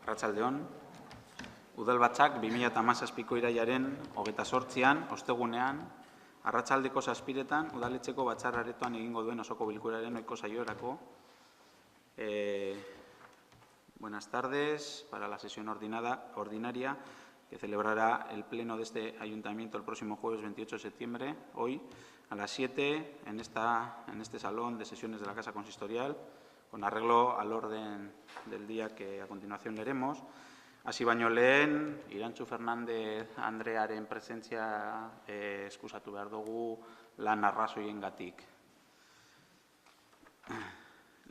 Arratsaldeon. Udalbatzak 2017ko irailaren 28an, ostegunean, arratsaldeko 7etan udaletxeko batzar aretoan egingo duen osoko bilkuraren ohiko saiorako. Buenas tardes para la sesión ordinaria que celebrará el Pleno de este Ayuntamiento el próximo jueves 28 de septiembre, hoy, a las 7, en este salón de sesiones de la Casa Consistorial, con arreglo al orden del día que a continuación leeremos. Hasi baino lehen, Irantzu Fernández Andrearen presentzia eskusatu behar dugu lan arrazoiengatik.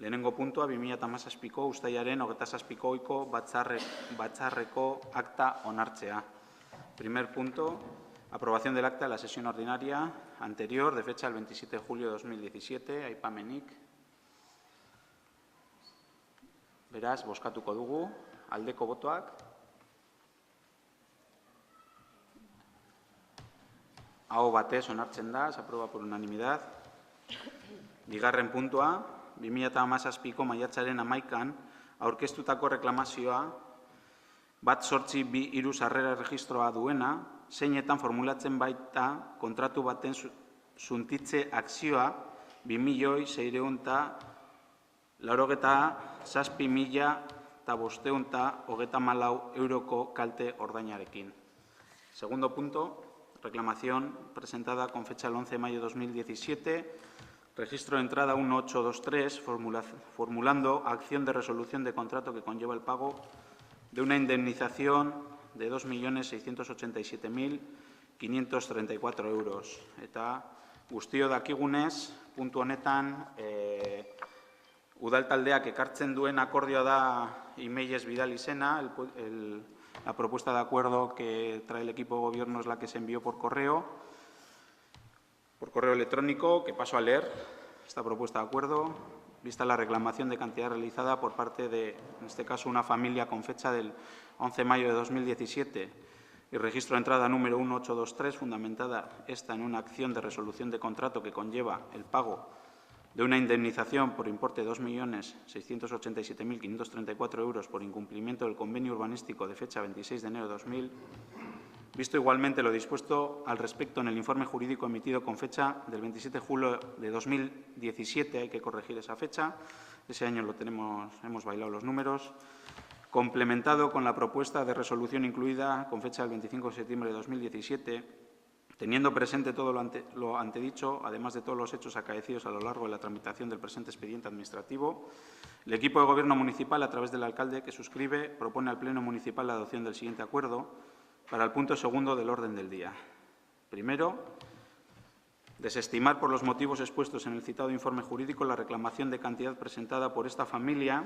Lehenengo puntua, 2017ko uztailaren 27ko ohiko batzarreko akta onartzea. Primer punto, aprobación del acta de la sesión ordinaria anterior, de fecha el 27 de julio de 2017, aipamenik. Beraz, bozkatuko dugu, aldeko botoak. Aho batez onartzen da, se aprueba por unanimidad. Bigarren puntua, 2017ko maiatzaren 11an aurkeztutako reklamazioa 182 sarrera erregistroa duena, zeinetan formulatzen baita kontratu baten suntitze akzioa 2.697.534 euroko kalte ordainarekin. Segundo punto, reclamación presentada con fecha el 11 de mayo de 2017, registro de entrada 1823, formulando acción de resolución de contrato que conlleva el pago de una indemnización de 2.687.534 euros. Eta guztio dakigunez, puntu honetan, udaltaldeak ekartzen duen akordioa da emailez bidal izena. La propuesta de acuerdo que trae el equipo de gobierno es la que se envió por correo electrónico, que paso a leer esta propuesta de acuerdo. Vista la reclamación de cantidad realizada por parte de, en este caso, una familia con fecha del 11 de mayo de 2017 y registro de entrada número 1823, fundamentada esta en una acción de resolución de contrato que conlleva el pago de una indemnización por importe de 2.687.534 euros por incumplimiento del convenio urbanístico de fecha 26 de enero de 2000, visto igualmente lo dispuesto al respecto en el informe jurídico emitido con fecha del 27 de julio de 2017, hay que corregir esa fecha, ese año hemos bailado los números, complementado con la propuesta de resolución incluida con fecha del 25 de septiembre de 2017, teniendo presente todo lo antedicho, además de todos los hechos acaecidos a lo largo de la tramitación del presente expediente administrativo, el equipo de Gobierno municipal, a través del alcalde que suscribe, propone al Pleno municipal la adopción del siguiente acuerdo para el punto segundo del orden del día. Primero, desestimar por los motivos expuestos en el citado informe jurídico la reclamación de cantidad presentada por esta familia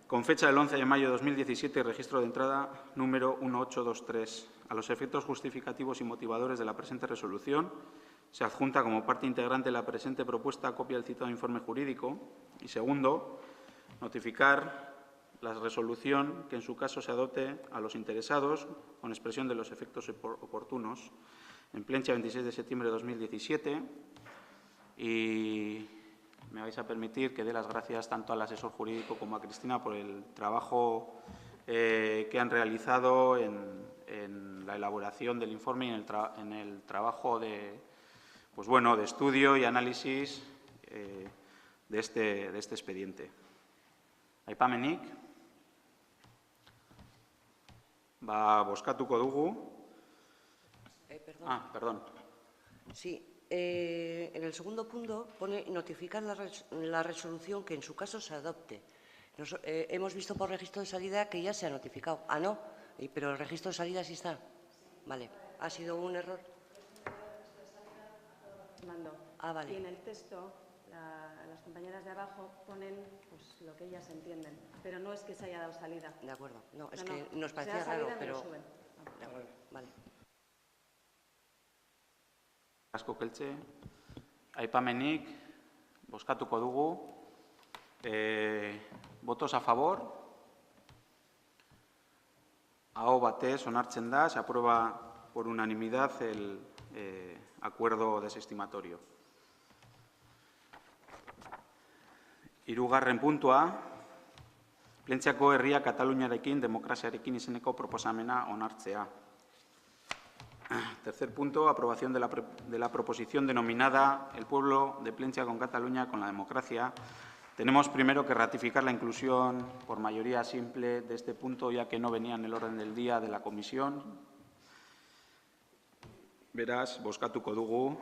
con fecha del 11 de mayo de 2017 y registro de entrada número 1823. A los efectos justificativos y motivadores de la presente resolución se adjunta como parte integrante de la presente propuesta copia del citado informe jurídico. Y segundo, notificar la resolución que en su caso se adopte a los interesados con expresión de los efectos oportunos en Plencha 26 de septiembre de 2017 y me vais a permitir que dé las gracias tanto al asesor jurídico como a Cristina por el trabajo que han realizado en la elaboración del informe y en el trabajo de estudio y análisis de este expediente. Aipamenik, bozkatuko dugu. Perdón. Sí. En el segundo punto pone notificar la resolución que en su caso se adopte. Hemos visto por registro de salida que ya se ha notificado. Ah, no, pero el registro de salida sí está. Vale, ha sido un error. Vale. Y en el texto, las compañeras de abajo ponen lo que ellas entienden, pero no es que se haya dado salida. De acuerdo, no, es que nos parecía raro, pero… De acuerdo, vale. Asko keltze, aipamenik, bozkatuko dugu, votos a favor, aho batez onartzen da, se aprueba por unanimidad el acuerdo desestimatorio. Hirugarren puntua, Plentziako herria Kataluniarekin demokraziarekin izeneko proposamena onartzea. Tercer punto, aprobación de la proposición denominada El pueblo de Plencia con Cataluña con la democracia. Tenemos primero que ratificar la inclusión por mayoría simple de este punto, ya que no venía en el orden del día de la comisión. Beraz, bozkatuko dugu,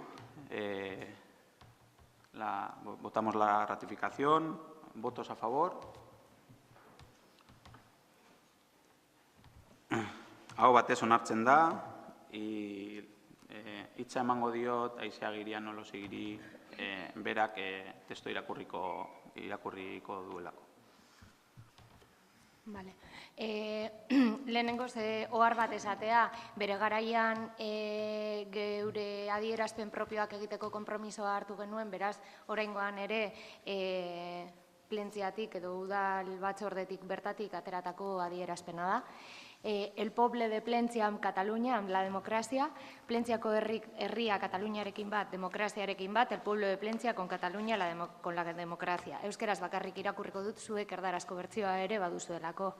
votamos la ratificación. ¿Votos a favor? Aho batez onartzen da. Hitza emango diot Aizeagiria Nolosigiri berak testo irakurriko duelako. Vale. Lehenengoz, ohar bat esatea, bere garaian geure adierazpen propioak egiteko konpromisoa hartu genuen, beraz, oraingoan ere Plentziatik edo udal batzordetik bertatik ateratako adierazpena da. El poble de Plencia amb Catalunya, amb la democràcia, Plentziako herria Kataluniarekin bat, demokraziarekin bat, el pueblo de Plencia con Catalunya con la democracia. Euskeraz bakarrik irakurriko dut, zuek erdarazko bertsioa ere baduzuelako.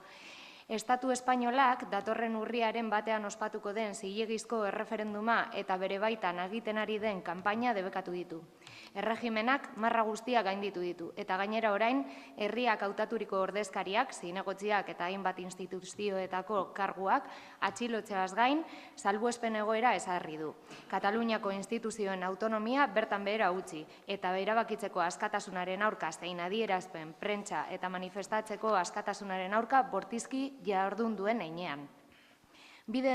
Estatu espainolak datorren urriaren batean ospatuko den zilegizko erreferenduma eta bere baitan egiten ari den kanpaina debekatu ditu. Erregimenak marra guztiak gainditu ditu eta gainera orain herriak hautaturiko ordezkariak, zinegotziak eta hainbat instituzioetako karguak atxilotzeaz gain salbuespen egoera ezarri du. Kataluniako instituzioen autonomia bertan behera utzi eta erabakitzeko askatasunaren aurka zein adierazpen, prentsa eta manifestatzeko askatasunaren aurka bortizki jardun duen heinean. Bide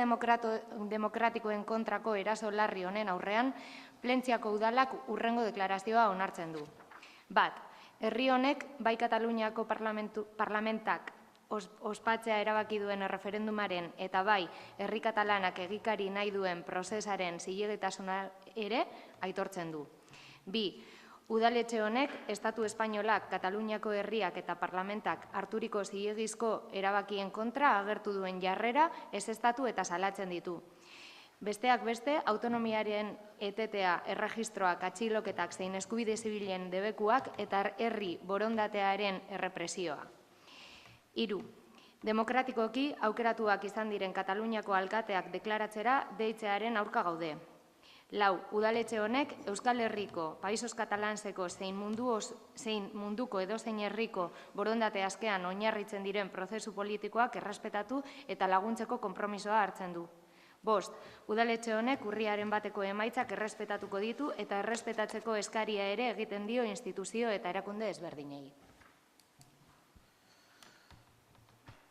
demokratikoen kontrako eraso larri honen aurrean, Plentziako udalak hurrengo deklarazioa onartzen du. Bat, herri honek bai Kataluniako parlamentak ospatzea erabaki duen erreferendumaren eta bai herri katalanak egikari nahi duen prozesaren zilegitasuna ere aitortzen du. Bi, udaletxe honek Estatu espainolak Kataluniako herriak eta parlamentak harturiko zilegizko erabakien kontra agertu duen jarrera ezeztatu eta salatzen ditu. Besteak beste, autonomiaren etetea, erregistroak, atxiloketak zein eskubide zibilen debekuak eta herri borondatearen errepresioa. Hiru, demokratikoki aukeratuak izan diren Kataluniako alkateak deklaratzera deitzearen aurka gaude. Lau, udaletxe honek Euskal Herriko, Paisos Katalanseko zein munduko edozein herriko borondate askean oinarritzen diren prozesu politikoak errespetatu eta laguntzeko konpromisoa hartzen du. Bost, udaletxe honek urriaren bateko emaitzak errespetatuko ditu eta errespetatzeko eskaria ere egiten dio instituzio eta erakunde ezberdinei.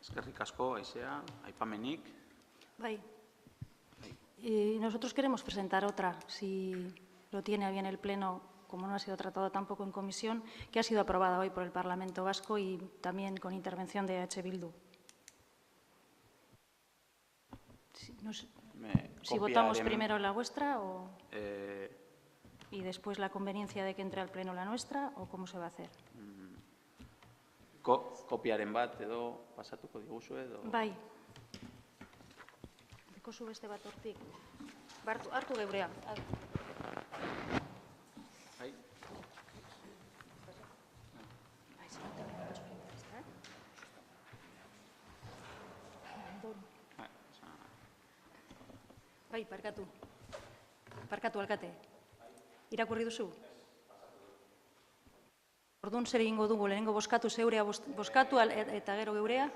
Eskerrik asko, Aizea, aipamenik. Bai. Nosotros queremos presentar otra, si lo tiene a bien el Pleno, como no ha sido tratado tampoco en comisión, que ha sido aprobada hoy por el Parlamento Vasco y también con intervención de EH Bildu. Si votamos primero la vuestra y después la conveniencia de que entre al Pleno la nuestra, ¿o cómo se va a hacer? Kopiaren bat edo pasatuko diguzu edo... Bai. Deko beste bat hortik. Hartu geurea. Bai. Bai, parkatu. Parkatu, alkate. Irakurri duzu? Orduan zer egingo dugu, lehenengo bozkatu zeurea, bozkatu eta gero geurea?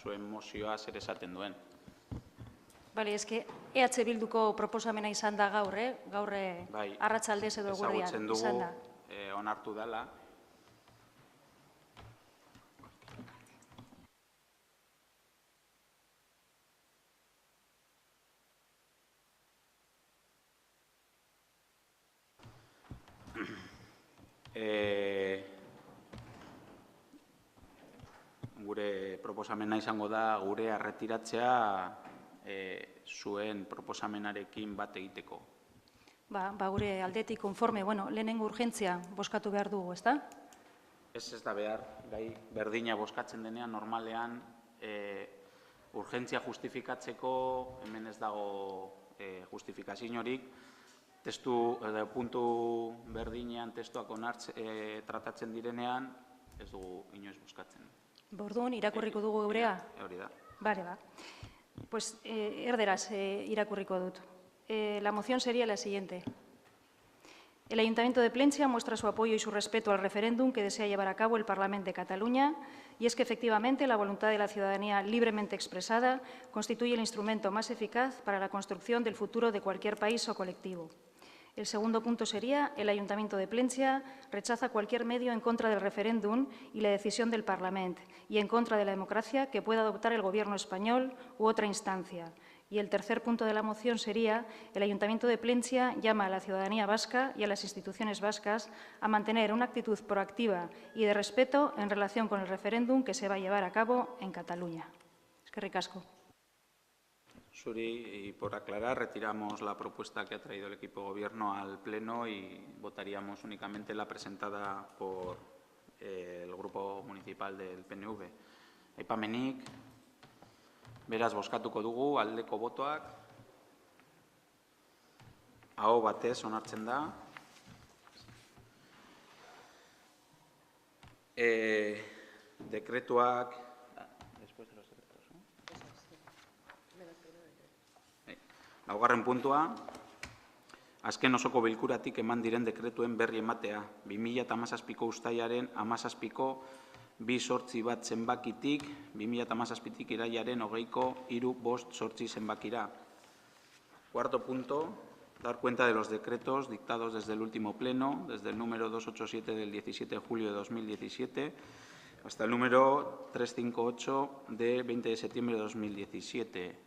Zuen mozioa zer esaten duen. Bale, eske EH Bilduko proposamena izan da gaur, gaur arratsaldez edo eguerdian izan da. Ezagutzen dugu onartu dela. Gure proposamena izango da gure erretiratzea zuen proposamenarekin bat egiteko. Ba, gure aldetik konforme, lehenengo urgentzia bozkatu behar dugu, ezta? Ez da behar, gai berdina bozkatzen denean, normalean urgentzia justifikatzeko hemen ez dago justifikaziorik, puntu berdinean testuak tratatzen direnean, ez dugu inoiz buskatzen. Orduan, irakurriko dugu geurea? Hori da. Vale, va. Pues erderaz irakurriko dut. La moción sería la siguiente. El Ayuntamiento de Plentzia muestra su apoyo y su respeto al referéndum que desea llevar a cabo el Parlamento de Cataluña, y es que, efectivamente, la voluntad de la ciudadanía libremente expresada constituye el instrumento más eficaz para la construcción del futuro de cualquier país o colectivo. El segundo punto sería: el Ayuntamiento de Plentzia rechaza cualquier medio en contra del referéndum y la decisión del Parlamento, y en contra de la democracia que pueda adoptar el Gobierno español u otra instancia. Y el tercer punto de la moción sería: el Ayuntamiento de Plentzia llama a la ciudadanía vasca y a las instituciones vascas a mantener una actitud proactiva y de respeto en relación con el referéndum que se va a llevar a cabo en Cataluña. Eskerrik asko. Suri, y por aclarar, retiramos la propuesta que ha traído el equipo de gobierno al Pleno y votaríamos únicamente la presentada por el Grupo Municipal del PNV. Aipamenik, beraz bozkatuko dugu aldeko botoak. Aho batez onartzen da. Dekretuak. Después de los decretos, ¿no? Laugarren puntua. Azken osoko bilkuratik eman diren dekretuen berri ematea. 2017ko uztailaren 17ko 2-8 zenbakitik, 2017tik irailaren 20ko 3-5-8 zenbakira. Cuarto punto, dar cuenta de los decretos dictados desde el último pleno, desde el número 287 del 17 de julio de 2017 hasta el número 358 de 20 de septiembre de 2017.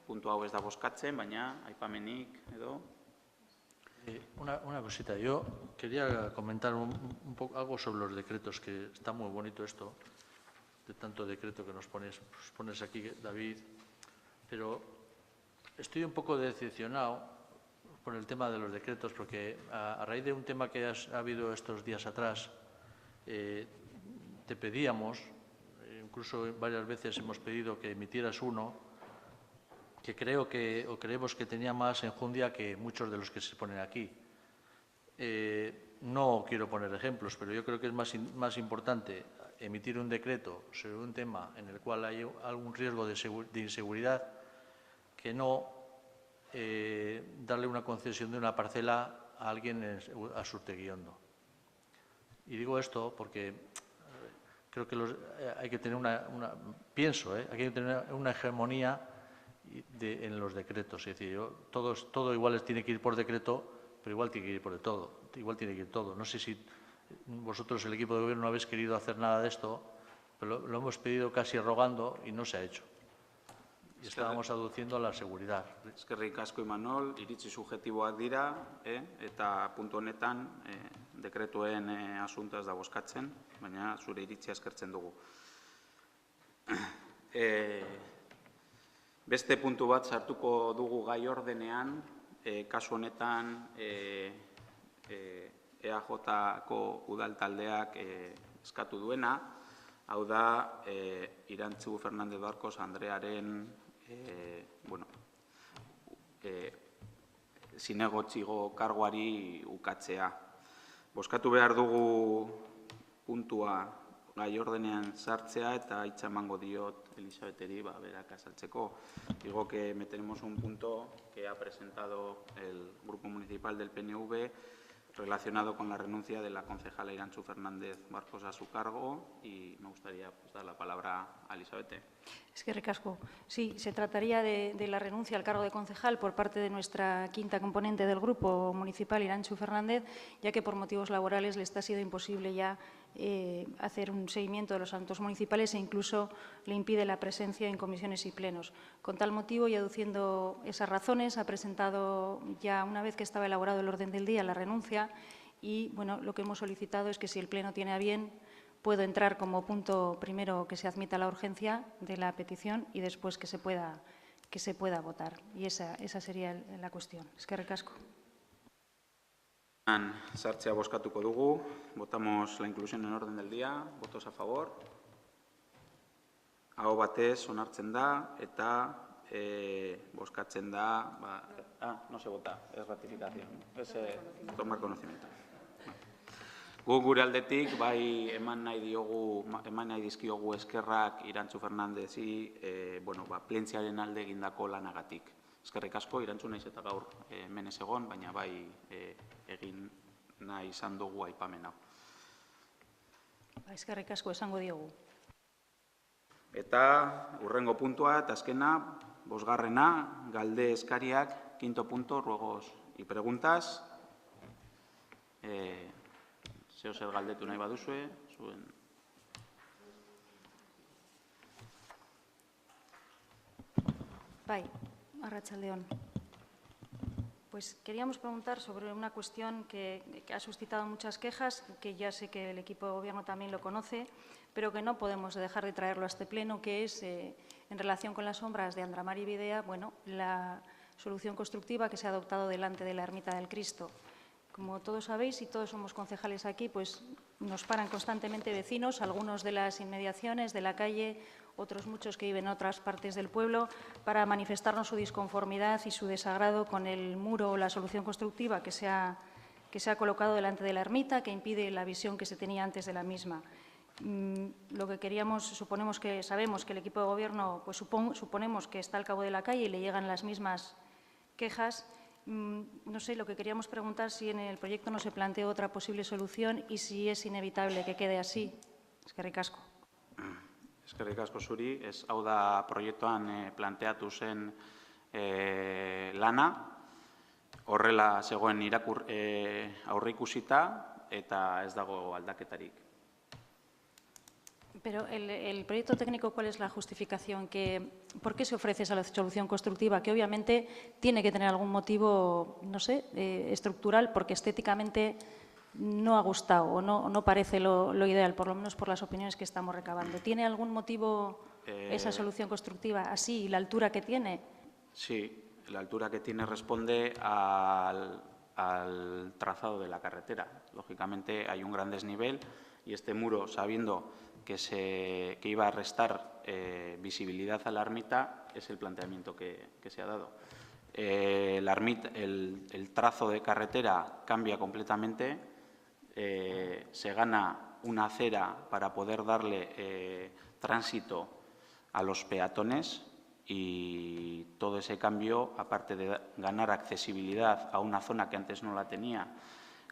Puntu hau ez da bozkatzen, baina aipamenik edo. Una cosita, yo quería comentar un poco algo sobre los decretos, que está muy bonito esto, de tanto decreto que nos pones aquí, David, pero estoy un poco decepcionado por el tema de los decretos, porque a raíz de un tema que ha habido estos días atrás, te pedíamos, incluso varias veces hemos pedido que emitieras uno, que creemos que tenía más enjundia que muchos de los que se ponen aquí. No quiero poner ejemplos, pero yo creo que es más importante emitir un decreto sobre un tema en el cual hay algún riesgo de inseguridad que no darle una concesión de una parcela a alguien a Surteguiondo. Y digo esto porque creo que hay que tener hay que tener una hegemonía en los decretos. Es decir, todo igual tiene que ir por decreto, pero igual tiene que ir por de todo. Igual tiene que ir todo. No sé si vosotros, el equipo de gobierno, no habéis querido hacer nada de esto, pero lo hemos pedido casi rogando y no se ha hecho. Y estábamos aduciendo a la seguridad. Eskerrik asko, Imanol, iritzi subjetiboak dira, eta puntu honetan dekretuen asuntoa ez da bozkatzen, baina zure iritzia eskertzen dugu. Beste puntu bat sartuko dugu gai ordenean, kasu honetan EAJ-ko udal taldeak eskatu duena, hau da Irantzu Fernández Barkos Andrearen zinegotzigo karguari ukatzea. Bozkatu behar dugu puntua gai ordenean sartzea eta hitza emango diot Elisabeteri berak azaltzeko. Digo que tenemos un punto que ha presentado el Grupo Municipal del PNV relacionado con la renuncia de la concejala Irantzu Fernández Barkos a su cargo, y me gustaría dar la palabra a Elisabete. Eskerrik asko. Sí, se trataría de la renuncia al cargo de concejal por parte de nuestra quinta componente del Grupo Municipal, Irantzu Fernández, ya que por motivos laborales le está siendo imposible ya hacer un seguimiento de los asuntos municipales e incluso le impide la presencia en comisiones y plenos. Con tal motivo y aduciendo esas razones, ha presentado ya, una vez que estaba elaborado el orden del día, la renuncia, y bueno, lo que hemos solicitado es que, si el Pleno tiene a bien, puedo entrar como punto primero que se admita la urgencia de la petición y después que se pueda votar. Y esa sería la cuestión. Eskerrik asko. Sartzea bozkatuko dugu. Votamos la inclusión en orden del día. Votos a favor. Aho batez onartzen da, eta bozkatzen da, no se vota, es ratificación, es tomar conocimiento. Gu gure aldetik, bai eman nahi dizkiogu eskerrak Irantzu Fernandezi, plentziaren alde egindako lanagatik. Eskerrik asko, Irantzu naiz eta gaur hemen ez egon, baina bai egin nahi izan dugu aipamen hau. Eskerrik asko esango diogu. Eta hurrengo puntua eta azkena, 5. galde eskariak, 5. punto, ruegos y preguntas. Zeo zer galdetu nahi baduzue, zuen. Bai, arratsaldeon. Pues queríamos preguntar sobre una cuestión que ha suscitado muchas quejas, que ya sé que el equipo de Gobierno también lo conoce, pero que no podemos dejar de traerlo a este pleno, que es, en relación con las obras de Andramar y Bidea, la solución constructiva que se ha adoptado delante de la Ermita del Cristo. Como todos sabéis, y todos somos concejales aquí, pues nos paran constantemente vecinos, algunos de las inmediaciones, de la calle, otros muchos que viven en otras partes del pueblo, para manifestarnos su disconformidad y su desagrado con el muro o la solución constructiva que se ha colocado delante de la ermita, que impide la visión que se tenía antes de la misma. Lo que queríamos, sabemos que el equipo de Gobierno, pues suponemos que está al cabo de la calle y le llegan las mismas quejas. No sé, lo que queríamos preguntar si en el proyecto no se plantea otra posible solución y si es inevitable que quede así. Eskerrik asko. Eskerrik asko zuri, hau da proiektuan planteatu zen lana, horrela zegoen aurreikusita eta ez dago aldaketarik. Pero el proyecto técnico, ¿cuál es la justificación? ¿Por qué se ofrece esa solución constructiva? Que obviamente tiene que tener algún motivo, no sé, estructural, porque estéticamente no ha gustado o no parece lo ideal, por lo menos por las opiniones que estamos recabando. ¿Tiene algún motivo esa solución constructiva así y la altura que tiene? Sí, la altura que tiene responde al trazado de la carretera. Lógicamente hay un gran desnivel y este muro, sabiendo que iba a restar visibilidad a la ermita, es el planteamiento que se ha dado. El trazo de carretera cambia completamente, se gana una acera para poder darle tránsito a los peatones y todo ese cambio, aparte de ganar accesibilidad a una zona que antes no la tenía,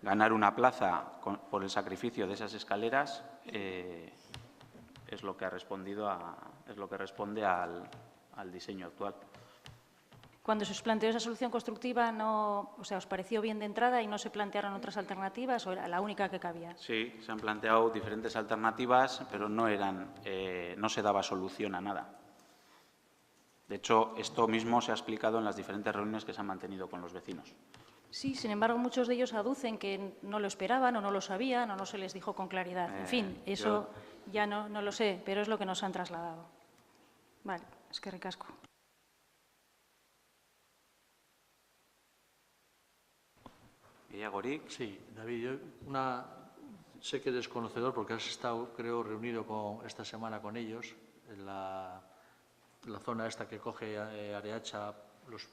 ganar una plaza por el sacrificio de esas escaleras, es lo que responde al diseño actual. Cuando se os planteó esa solución constructiva, ¿os pareció bien de entrada y no se plantearon otras alternativas o era la única que cabía? Sí, se han planteado diferentes alternativas, pero no se daba solución a nada. De hecho, esto mismo se ha explicado en las diferentes reuniones que se han mantenido con los vecinos. Sí, sin embargo, muchos de ellos aducen que no lo esperaban o no lo sabían o no se les dijo con claridad. En fin, eso ya no lo sé, pero es lo que nos han trasladado. Vale, eskerrik asko. ¿Gehiagorik? Sí, David, yo sé que eres conocedor porque has estado, creo, reunido esta semana con ellos en la zona esta que coge Areacha,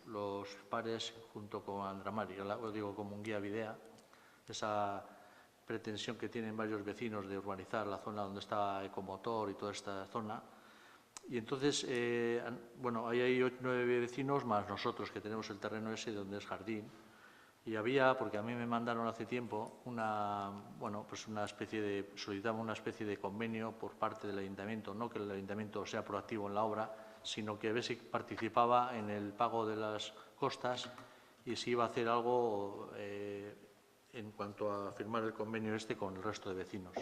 los pares junto con Andramari, lo digo como un guía Bidea, esa pretensión que tienen varios vecinos de urbanizar la zona donde está Ecomotor y toda esta zona. Y entonces, ahí hay 9 vecinos más nosotros que tenemos el terreno ese donde es jardín. Y había, porque a mí me mandaron hace tiempo, solicitaba una especie de convenio por parte del ayuntamiento, no que el ayuntamiento sea proactivo en la obra, sino que a ver si participaba en el pago de las costas y si iba a hacer algo en cuanto a firmar el convenio con el resto de vecinos.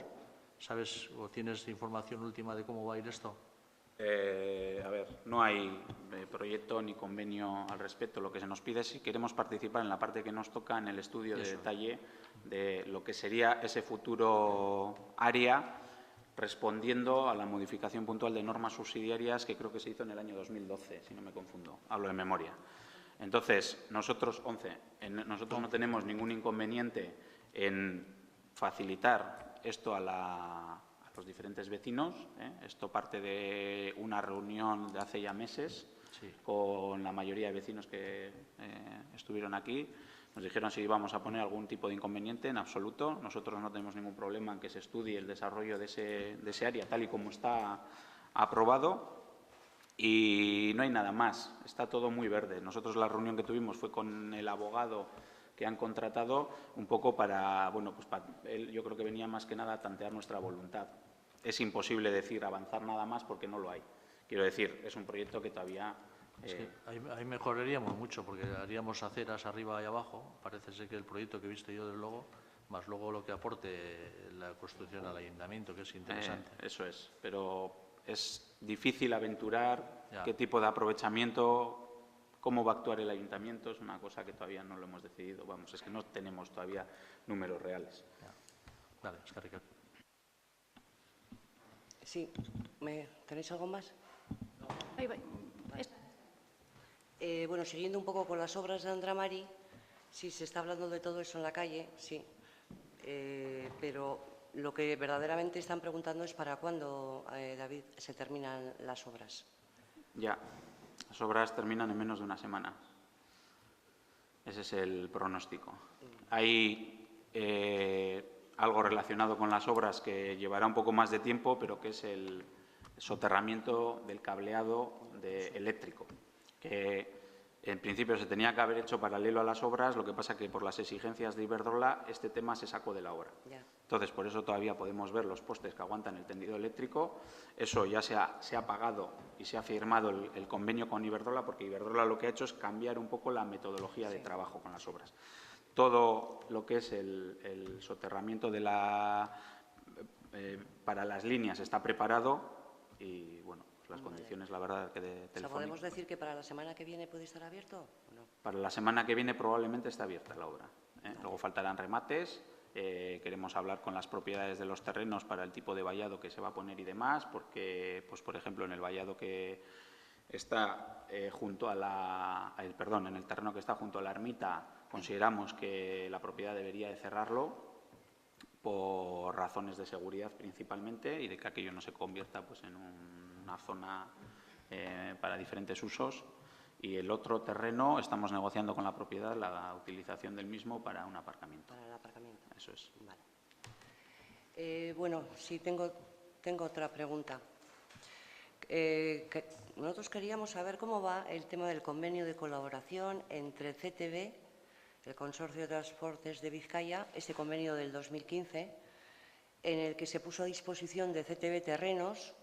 ¿Sabes o tienes información última de cómo va a ir esto? No hay proyecto ni convenio al respecto. Lo que se nos pide es si queremos participar en la parte que nos toca en el estudio de detalle de lo que sería ese futuro área, respondiendo a la modificación puntual de normas subsidiarias que creo que se hizo en el año 2012, si no me confundo, hablo de memoria. Entonces, nosotros no tenemos ningún inconveniente en facilitar esto a la los diferentes vecinos. Esto parte de una reunión de hace ya meses con la mayoría de vecinos que estuvieron aquí. Nos dijeron si íbamos a poner algún tipo de inconveniente. En absoluto. Nosotros no tenemos ningún problema en que se estudie el desarrollo de ese área tal y como está aprobado. Y no hay nada más. Está todo muy verde. Nosotros la reunión que tuvimos fue con el abogado que han contratado un poco para, bueno, pues él yo creo que venía más que nada a tantear nuestra voluntad. Es imposible decir avanzar nada más porque no lo hay. Quiero decir, es un proyecto que todavía... Es que ahí mejoraríamos mucho porque haríamos aceras arriba y abajo. Parece ser que el proyecto que he visto yo del logo, más luego lo que aporte la construcción al ayuntamiento, que es interesante. Eso es, pero es difícil aventurar qué tipo de aprovechamiento, cómo va a actuar el ayuntamiento, es una cosa que todavía no lo hemos decidido. Vamos, es que no tenemos todavía números reales. Vale, eskerrik asko. Sí, ¿tenéis algo más? Bueno, siguiendo un poco con las obras de Andramari, sí, se está hablando de todo eso en la calle, sí, pero lo que verdaderamente están preguntando es para cuándo, David, se terminan las obras. Ya, las obras terminan en menos de una semana. Ese es el pronóstico. Hay algo relacionado con las obras que llevará un poco más de tiempo, pero que es el soterramiento del cableado eléctrico, que en principio se tenía que haber hecho paralelo a las obras, lo que pasa que por las exigencias de Iberdrola este tema se sacó de la obra. Ya. Entonces, por eso todavía podemos ver los postes que aguantan el tendido eléctrico. Eso ya se ha pagado y se ha firmado el convenio con Iberdrola, porque Iberdrola lo que ha hecho es cambiar un poco la metodología de trabajo con las obras. Todo lo que es el soterramiento para las líneas está preparado y, bueno, las condiciones, la verdad, que de telefónica. ¿Podemos decir que para la semana que viene puede estar abierto o no? Para la semana que viene probablemente esté abierta la obra. Luego faltarán remates. Queremos hablar con las propiedades de los terrenos para el tipo de vallado que se va a poner y demás, porque, pues, por ejemplo, en el vallado que está junto a en el terreno que está junto a la ermita, consideramos que la propiedad debería de cerrarlo por razones de seguridad principalmente y de que aquello no se convierta, pues, en una zona para diferentes usos. Y el otro terreno estamos negociando con la propiedad la utilización del mismo para un aparcamiento. Para el aparcamiento. Eso es. Vale. Bueno, sí, tengo otra pregunta. Nosotros queríamos saber cómo va el tema del convenio de colaboración entre CTB, el Consorcio de Transportes de Vizcaya, este convenio del 2015, en el que se puso a disposición de CTB terrenos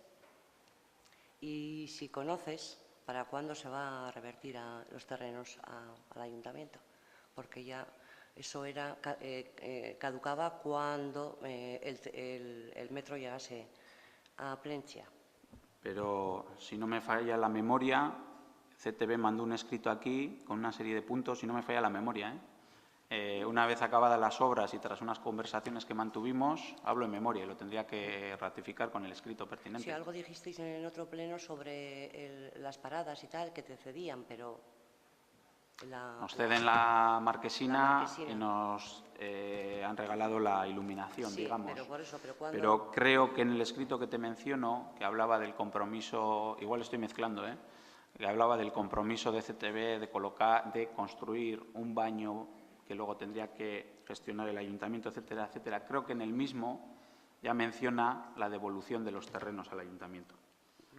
y, si conoces, para cuándo se va a revertir los terrenos al ayuntamiento, porque ya eso caducaba cuando el metro llegase a Plentzia. Pero si no me falla la memoria, CTB mandó un escrito aquí con una serie de puntos, si no me falla la memoria. Una vez acabadas las obras y tras unas conversaciones que mantuvimos, hablo en memoria y lo tendría que ratificar con el escrito pertinente. Sí, algo dijisteis en otro pleno sobre las paradas y tal, que te cedían, pero... Nos ceden la marquesina y nos han regalado la iluminación, sí, digamos. Pero por eso, pero creo que en el escrito que te menciono, que hablaba del compromiso, igual estoy mezclando, que hablaba del compromiso de CTB de construir un baño que luego tendría que gestionar el ayuntamiento, etcétera, etcétera. Creo que en el mismo ya menciona la devolución de los terrenos al ayuntamiento.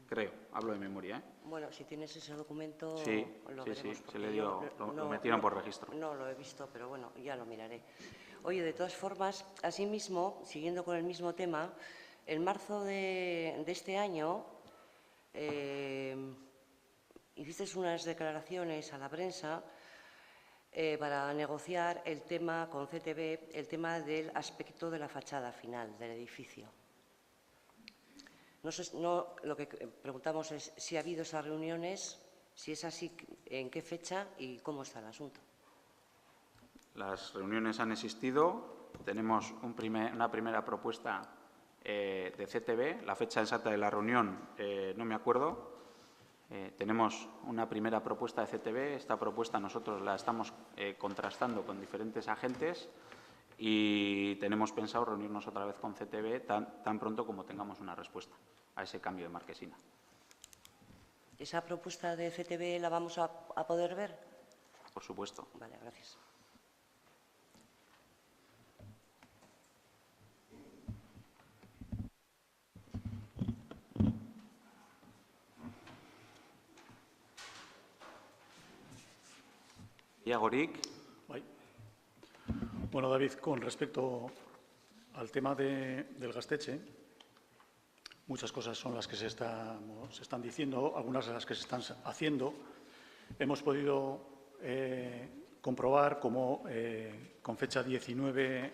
Creo, hablo de memoria. Bueno, si tienes ese documento, sí, lo sí, veremos. Sí, se le dio, lo metieron por registro. No lo he visto, pero bueno, ya lo miraré. Oye, de todas formas, asimismo, siguiendo con el mismo tema, en marzo de este año hiciste unas declaraciones a la prensa para negociar el tema con CTB, el tema del aspecto de la fachada final del edificio. Lo que preguntamos es si ha habido esas reuniones, si es así, en qué fecha y cómo está el asunto. Las reuniones han existido. Tenemos una primera propuesta de CTB. La fecha exacta de la reunión no me acuerdo. Tenemos una primera propuesta de CTB. Esta propuesta nosotros la estamos contrastando con diferentes agentes y tenemos pensado reunirnos otra vez con CTB tan pronto como tengamos una respuesta a ese cambio de marquesina. ¿Esa propuesta de CTB la vamos a poder ver? Por supuesto. Vale, gracias. Iagorik. Bueno, David, con respecto al tema del Gaztetxe, muchas cosas son las que se están diciendo, algunas de las que se están haciendo. Hemos podido comprobar cómo con fecha 19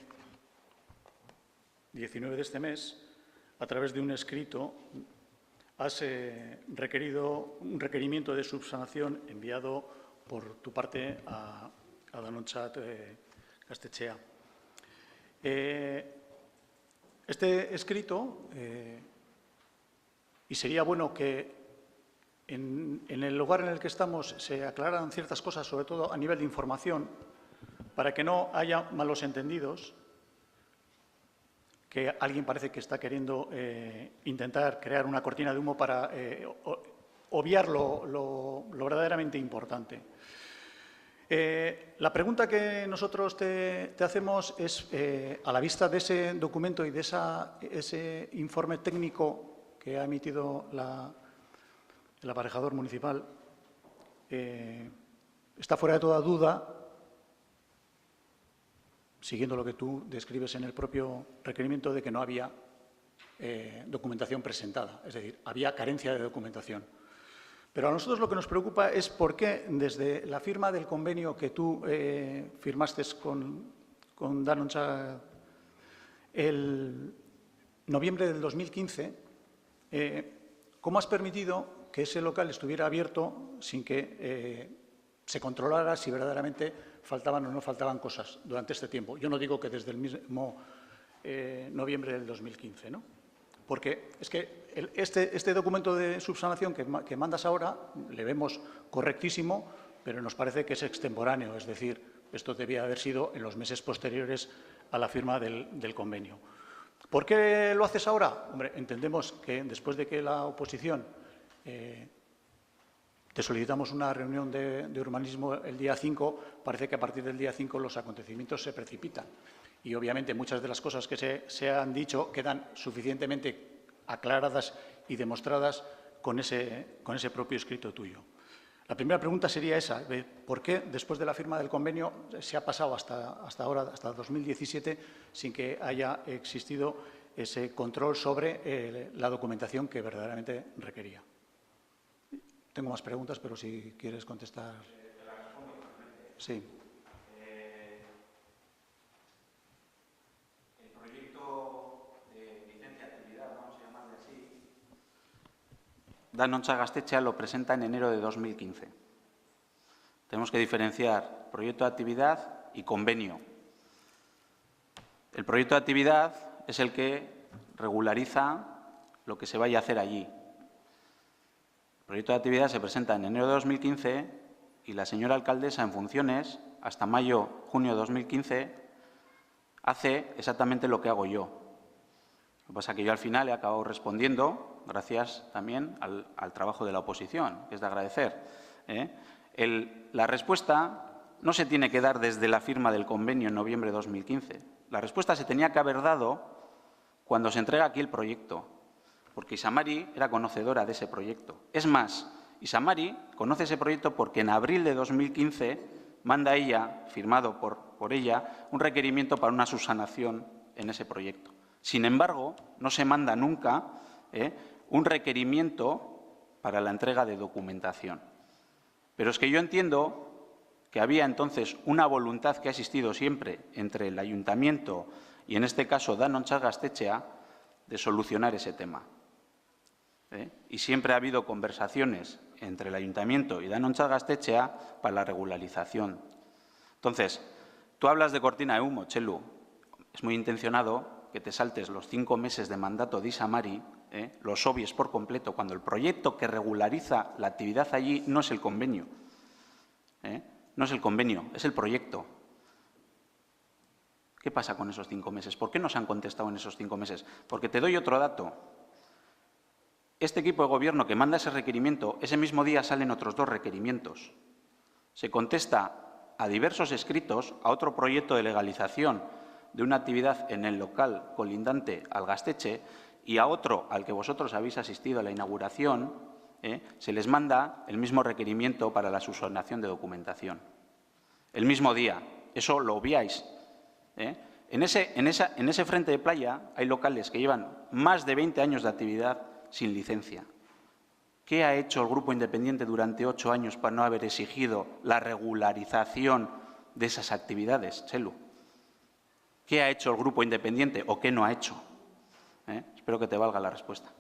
de este mes, a través de un escrito, has requerido un requerimiento de subsanación enviado por tu parte a Danontzat Gaztetxea. Este escrito, y sería bueno que en el lugar en el que estamos se aclararan ciertas cosas, sobre todo a nivel de información, para que no haya malos entendidos, que alguien parece que está queriendo intentar crear una cortina de humo para obviar lo verdaderamente importante. La pregunta que nosotros te hacemos es, a la vista de ese documento y de ese informe técnico que ha emitido el aparejador municipal, está fuera de toda duda, siguiendo lo que tú describes en el propio requerimiento, de que no había documentación presentada, es decir, había carencia de documentación. Pero a nosotros lo que nos preocupa es por qué desde la firma del convenio que tú firmaste con Danontzat el noviembre del 2015, ¿cómo has permitido que ese local estuviera abierto sin que se controlara si verdaderamente faltaban o no faltaban cosas durante este tiempo? Yo no digo que desde el mismo noviembre del 2015, ¿no? Porque es que este documento de subsanación que mandas ahora le vemos correctísimo, pero nos parece que es extemporáneo, es decir, esto debía haber sido en los meses posteriores a la firma del convenio. ¿Por qué lo haces ahora? Hombre, entendemos que después de que la oposición te solicitamos una reunión de urbanismo el día 5, parece que a partir del día 5 los acontecimientos se precipitan. Y, obviamente, muchas de las cosas que se han dicho quedan suficientemente aclaradas y demostradas con ese propio escrito tuyo. La primera pregunta sería esa: ¿por qué después de la firma del convenio se ha pasado hasta ahora, hasta 2017, sin que haya existido ese control sobre la documentación que verdaderamente requería? Tengo más preguntas, pero si quieres contestar. Sí. Danontzat Gaztetxea lo presenta en enero de 2015. Tenemos que diferenciar proyecto de actividad y convenio. El proyecto de actividad es el que regulariza lo que se vaya a hacer allí. El proyecto de actividad se presenta en enero de 2015 y la señora alcaldesa en funciones, hasta mayo-junio de 2015, hace exactamente lo que hago yo. Lo que pasa es que yo al final he acabado respondiendo, gracias también al trabajo de la oposición, que es de agradecer. La respuesta no se tiene que dar desde la firma del convenio en noviembre de 2015. La respuesta se tenía que haber dado cuando se entrega aquí el proyecto, porque Isamari era conocedora de ese proyecto. Es más, Isamari conoce ese proyecto porque en abril de 2015 manda ella, firmado por ella, un requerimiento para una subsanación en ese proyecto. Sin embargo, no se manda nunca un requerimiento para la entrega de documentación. Pero es que yo entiendo que había entonces una voluntad que ha existido siempre entre el ayuntamiento y, en este caso, Danontzat Gaztetxea, de solucionar ese tema. Y siempre ha habido conversaciones entre el ayuntamiento y Danontzat Gaztetxea para la regularización. Entonces, tú hablas de cortina de humo, Txelu. Es muy intencionado que te saltes los 5 meses de mandato de Isamari, los obvies por completo, cuando el proyecto que regulariza la actividad allí no es el convenio. No es el convenio, es el proyecto. ¿Qué pasa con esos 5 meses? ¿Por qué no se han contestado en esos 5 meses? Porque te doy otro dato. Este equipo de gobierno que manda ese requerimiento, ese mismo día salen otros 2 requerimientos. Se contesta a diversos escritos a otro proyecto de legalización de una actividad en el local colindante al Gaztetxe y a otro al que vosotros habéis asistido a la inauguración, se les manda el mismo requerimiento para la subsanación de documentación. El mismo día. Eso lo obviáis. En ese frente de playa hay locales que llevan más de 20 años de actividad sin licencia. ¿Qué ha hecho el Grupo Independiente durante 8 años para no haber exigido la regularización de esas actividades, Txelu? ¿Qué ha hecho el Grupo Independiente o qué no ha hecho? Espero que te valga la respuesta.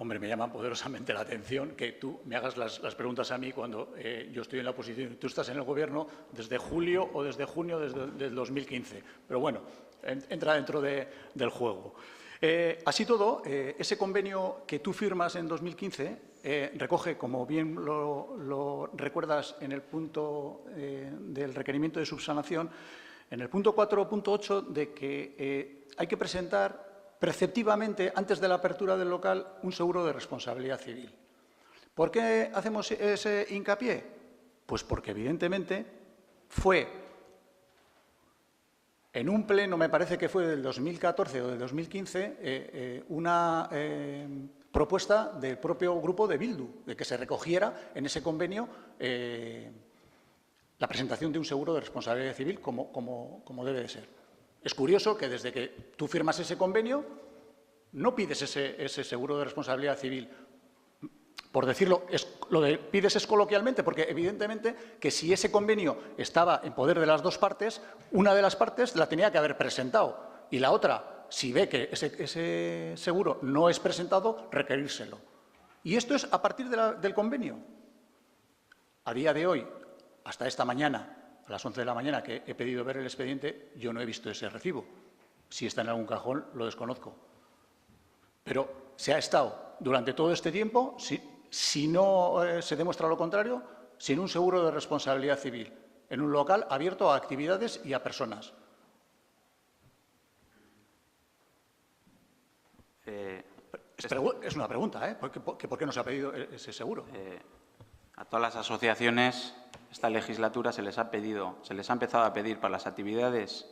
Hombre, me llama poderosamente la atención que tú me hagas las preguntas a mí cuando yo estoy en la oposición y tú estás en el Gobierno desde julio o desde junio del 2015. Pero bueno, entra dentro del juego. Así todo, ese convenio que tú firmas en 2015 recoge, como bien lo recuerdas en el punto del requerimiento de subsanación, en el punto 4.8 de que hay que presentar preceptivamente, antes de la apertura del local, un seguro de responsabilidad civil. ¿Por qué hacemos ese hincapié? Pues porque, evidentemente, fue en un pleno, me parece que fue del 2014 o del 2015, una propuesta del propio grupo de Bildu, de que se recogiera en ese convenio la presentación de un seguro de responsabilidad civil como debe de ser. Es curioso que desde que tú firmas ese convenio no pides ese seguro de responsabilidad civil. Por decirlo, pides es coloquialmente, porque evidentemente que si ese convenio estaba en poder de las 2 partes, una de las partes la tenía que haber presentado y la otra, si ve que ese seguro no es presentado, requerírselo. Y esto es a partir del convenio. A día de hoy, hasta esta mañana, a las 11 de la mañana que he pedido ver el expediente, yo no he visto ese recibo. Si está en algún cajón, lo desconozco. Pero se ha estado durante todo este tiempo, si no se demuestra lo contrario, sin un seguro de responsabilidad civil, en un local abierto a actividades y a personas. Es una pregunta, ¿por qué no se ha pedido ese seguro? A todas las asociaciones, esta legislatura se les ha empezado a pedir para las actividades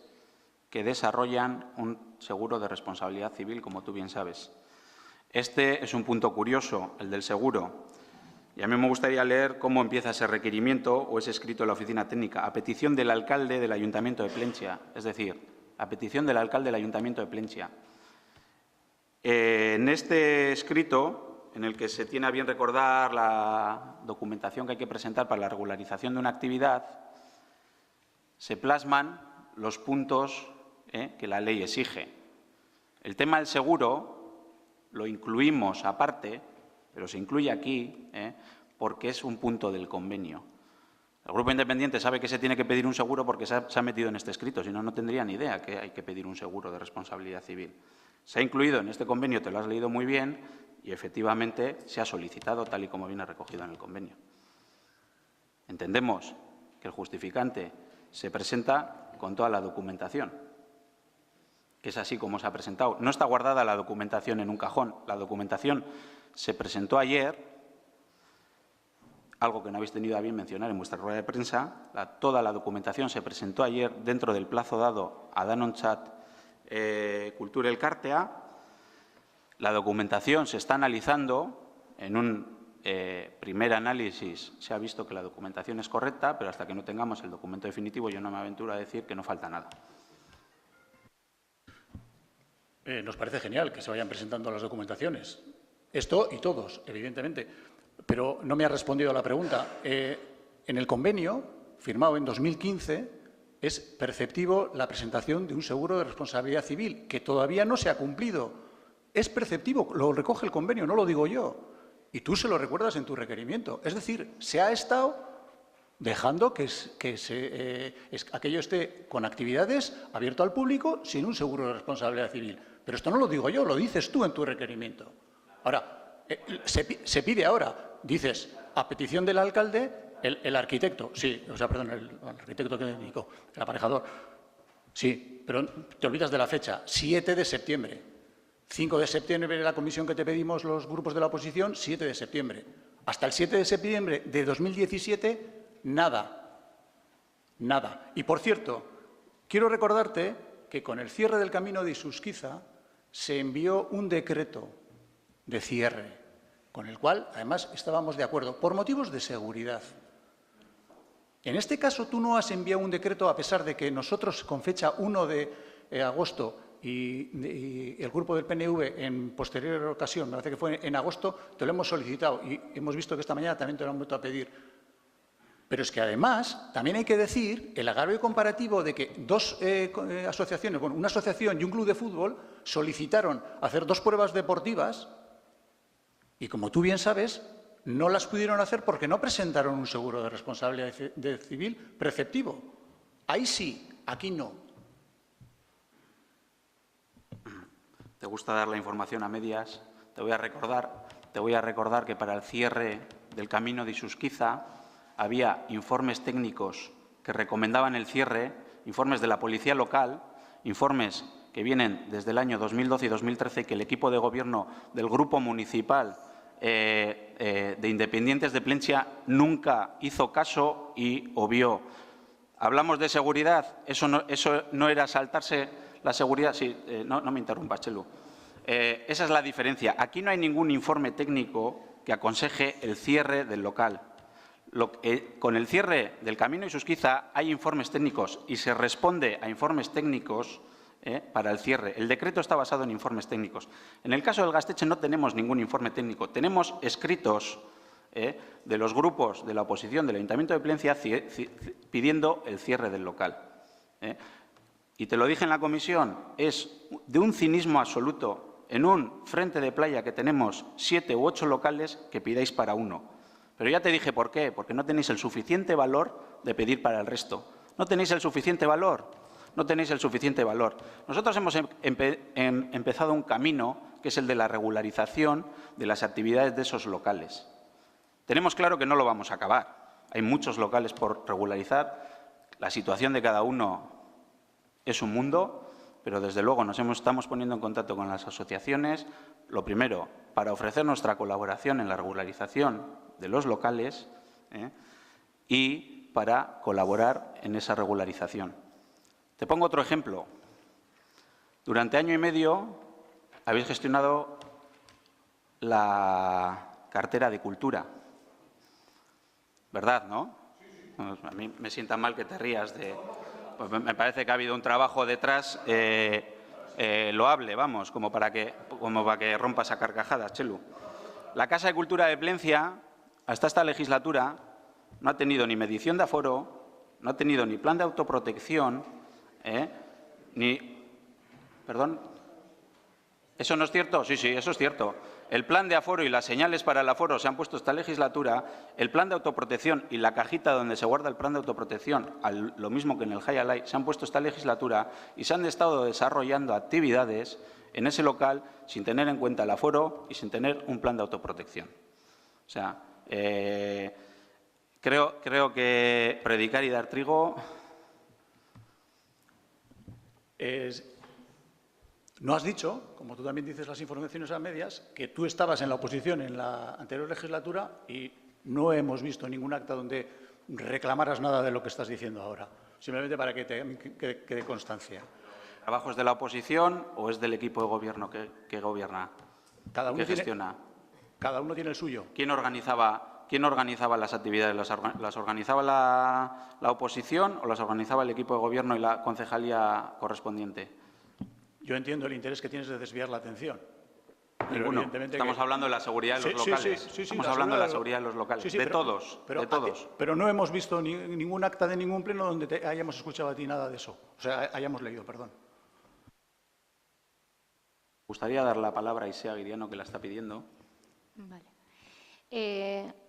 que desarrollan un seguro de responsabilidad civil, como tú bien sabes. Este es un punto curioso, el del seguro. Y a mí me gustaría leer cómo empieza ese requerimiento o ese escrito de la oficina técnica, a petición del alcalde del Ayuntamiento de Plentzia. Es decir, a petición del alcalde del Ayuntamiento de Plentzia. En este escrito, en el que se tiene a bien recordar la documentación que hay que presentar para la regularización de una actividad, se plasman los puntos que la ley exige. El tema del seguro lo incluimos aparte, pero se incluye aquí porque es un punto del convenio. El Grupo Independiente sabe que se tiene que pedir un seguro porque se ha metido en este escrito, si no, no tendría ni idea que hay que pedir un seguro de responsabilidad civil. Se ha incluido en este convenio, te lo has leído muy bien, y efectivamente se ha solicitado tal y como viene recogido en el convenio. Entendemos que el justificante se presenta con toda la documentación, que es así como se ha presentado. No está guardada la documentación en un cajón. La documentación se presentó ayer, algo que no habéis tenido a bien mencionar en vuestra rueda de prensa. Toda la documentación se presentó ayer dentro del plazo dado a Danontzat Kultura Elkartea. La documentación se está analizando. En un primer análisis se ha visto que la documentación es correcta, pero hasta que no tengamos el documento definitivo yo no me aventuro a decir que no falta nada. Nos parece genial que se vayan presentando las documentaciones. Esto y todos, evidentemente. Pero no me ha respondido a la pregunta. En el convenio, firmado en 2015, es perceptivo la presentación de un seguro de responsabilidad civil, que todavía no se ha cumplido. Es perceptivo, lo recoge el convenio, no lo digo yo. Y tú se lo recuerdas en tu requerimiento. Es decir, se ha estado dejando que aquello esté con actividades abierto al público sin un seguro de responsabilidad civil. Pero esto no lo digo yo, lo dices tú en tu requerimiento. Ahora, se pide ahora, dices, a petición del alcalde, el arquitecto, sí, o sea, perdón, el arquitecto que me indicó, el aparejador, Sí, pero te olvidas de la fecha. 7 de septiembre. 5 de septiembre la comisión que te pedimos los grupos de la oposición, 7 de septiembre. Hasta el 7 de septiembre de 2017, nada. Nada. Y, por cierto, quiero recordarte que con el cierre del camino de Isusquiza se envió un decreto de cierre, con el cual, además, estábamos de acuerdo, por motivos de seguridad. En este caso, tú no has enviado un decreto, a pesar de que nosotros, con fecha 1 de agosto, y el grupo del PNV, en posterior ocasión, me parece que fue en agosto, te lo hemos solicitado y hemos visto que esta mañana también te lo han vuelto a pedir. Pero es que, además, también hay que decir el agravio comparativo de que dos asociaciones, bueno, una asociación y un club de fútbol, solicitaron hacer 2 pruebas deportivas y, como tú bien sabes, no las pudieron hacer porque no presentaron un seguro de responsabilidad civil preceptivo. Ahí sí, aquí no. Te gusta dar la información a medias. Te voy a recordar que para el cierre del camino de Isusquiza había informes técnicos que recomendaban el cierre, informes de la policía local, informes que vienen desde el año 2012 y 2013, que el equipo de gobierno del Grupo Municipal de Independientes de Plentzia nunca hizo caso y obvió. Hablamos de seguridad, eso no era saltarse la seguridad. Sí, no me interrumpas, Chelu. Esa es la diferencia. Aquí no hay ningún informe técnico que aconseje el cierre del local. Con el cierre del camino de Isusquiza hay informes técnicos y se responde a informes técnicos para el cierre. El decreto está basado en informes técnicos. En el caso del Gaztetxe no tenemos ningún informe técnico. Tenemos escritos de los grupos de la oposición del Ayuntamiento de Plentzia pidiendo el cierre del local. Y te lo dije en la comisión, es de un cinismo absoluto en un frente de playa que tenemos 7 u 8 locales que pidáis para uno. Pero ya te dije por qué, porque no tenéis el suficiente valor de pedir para el resto. No tenéis el suficiente valor, no tenéis el suficiente valor. Nosotros hemos empezado un camino que es el de la regularización de las actividades de esos locales. Tenemos claro que no lo vamos a acabar. Hay muchos locales por regularizar. La situación de cada uno es un mundo, pero desde luego estamos poniendo en contacto con las asociaciones, lo primero, para ofrecer nuestra colaboración en la regularización de los locales y para colaborar en esa regularización. Te pongo otro ejemplo. Durante año y medio habéis gestionado la cartera de Cultura, ¿verdad, no? A mí me sienta mal que te rías de... Pues me parece que ha habido un trabajo detrás loable, vamos, como para que rompas a carcajadas, Chelu. La Casa de Cultura de Plentzia, hasta esta legislatura, no ha tenido ni medición de aforo, no ha tenido ni plan de autoprotección, ni... ¿Perdón? ¿Eso no es cierto? Sí, eso es cierto. El plan de aforo y las señales para el aforo se han puesto esta legislatura, el plan de autoprotección y la cajita donde se guarda el plan de autoprotección, lo mismo que en el High Alive, se han puesto esta legislatura y se han estado desarrollando actividades en ese local sin tener en cuenta el aforo y sin tener un plan de autoprotección. O sea, creo que predicar y dar trigo... No has dicho, como tú también dices las informaciones a medias, que tú estabas en la oposición en la anterior legislatura y no hemos visto ningún acta donde reclamaras nada de lo que estás diciendo ahora. Simplemente para que quede constancia. ¿Trabajo es de la oposición o es del equipo de gobierno que gobierna, que gestiona? Cada uno tiene el suyo. ¿Quién organizaba las actividades? ¿Las organizaba la oposición o las organizaba el equipo de gobierno y la concejalía correspondiente? Yo entiendo el interés que tienes de desviar la atención. Ninguno. Estamos hablando de la seguridad de los locales. Sí, Estamos hablando de la seguridad de los locales. De todos. Pero no hemos visto ningún acta de ningún pleno donde te hayamos escuchado a ti nada de eso. O sea, hayamos leído, perdón. Me gustaría dar la palabra a Isea Guiriano, que la está pidiendo. Vale.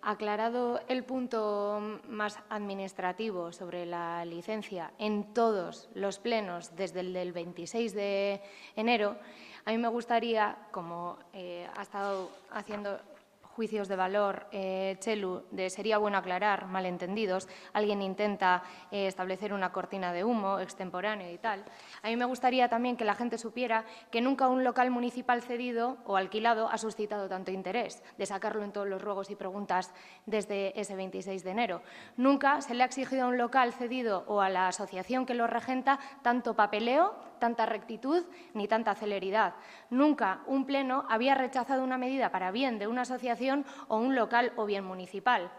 Aclarado el punto más administrativo sobre la licencia en todos los plenos desde el del 26 de enero, a mí me gustaría, como ha estado haciendo juicios de valor, Txelu, de sería bueno aclarar malentendidos, alguien intenta establecer una cortina de humo extemporáneo y tal. A mí me gustaría también que la gente supiera que nunca un local municipal cedido o alquilado ha suscitado tanto interés de sacarlo en todos los ruegos y preguntas desde ese 26 de enero. Nunca se le ha exigido a un local cedido o a la asociación que lo regenta tanto papeleo, tanta rectitud ni tanta celeridad. Nunca un pleno había rechazado una medida para bien de una asociación o un local o bien municipal.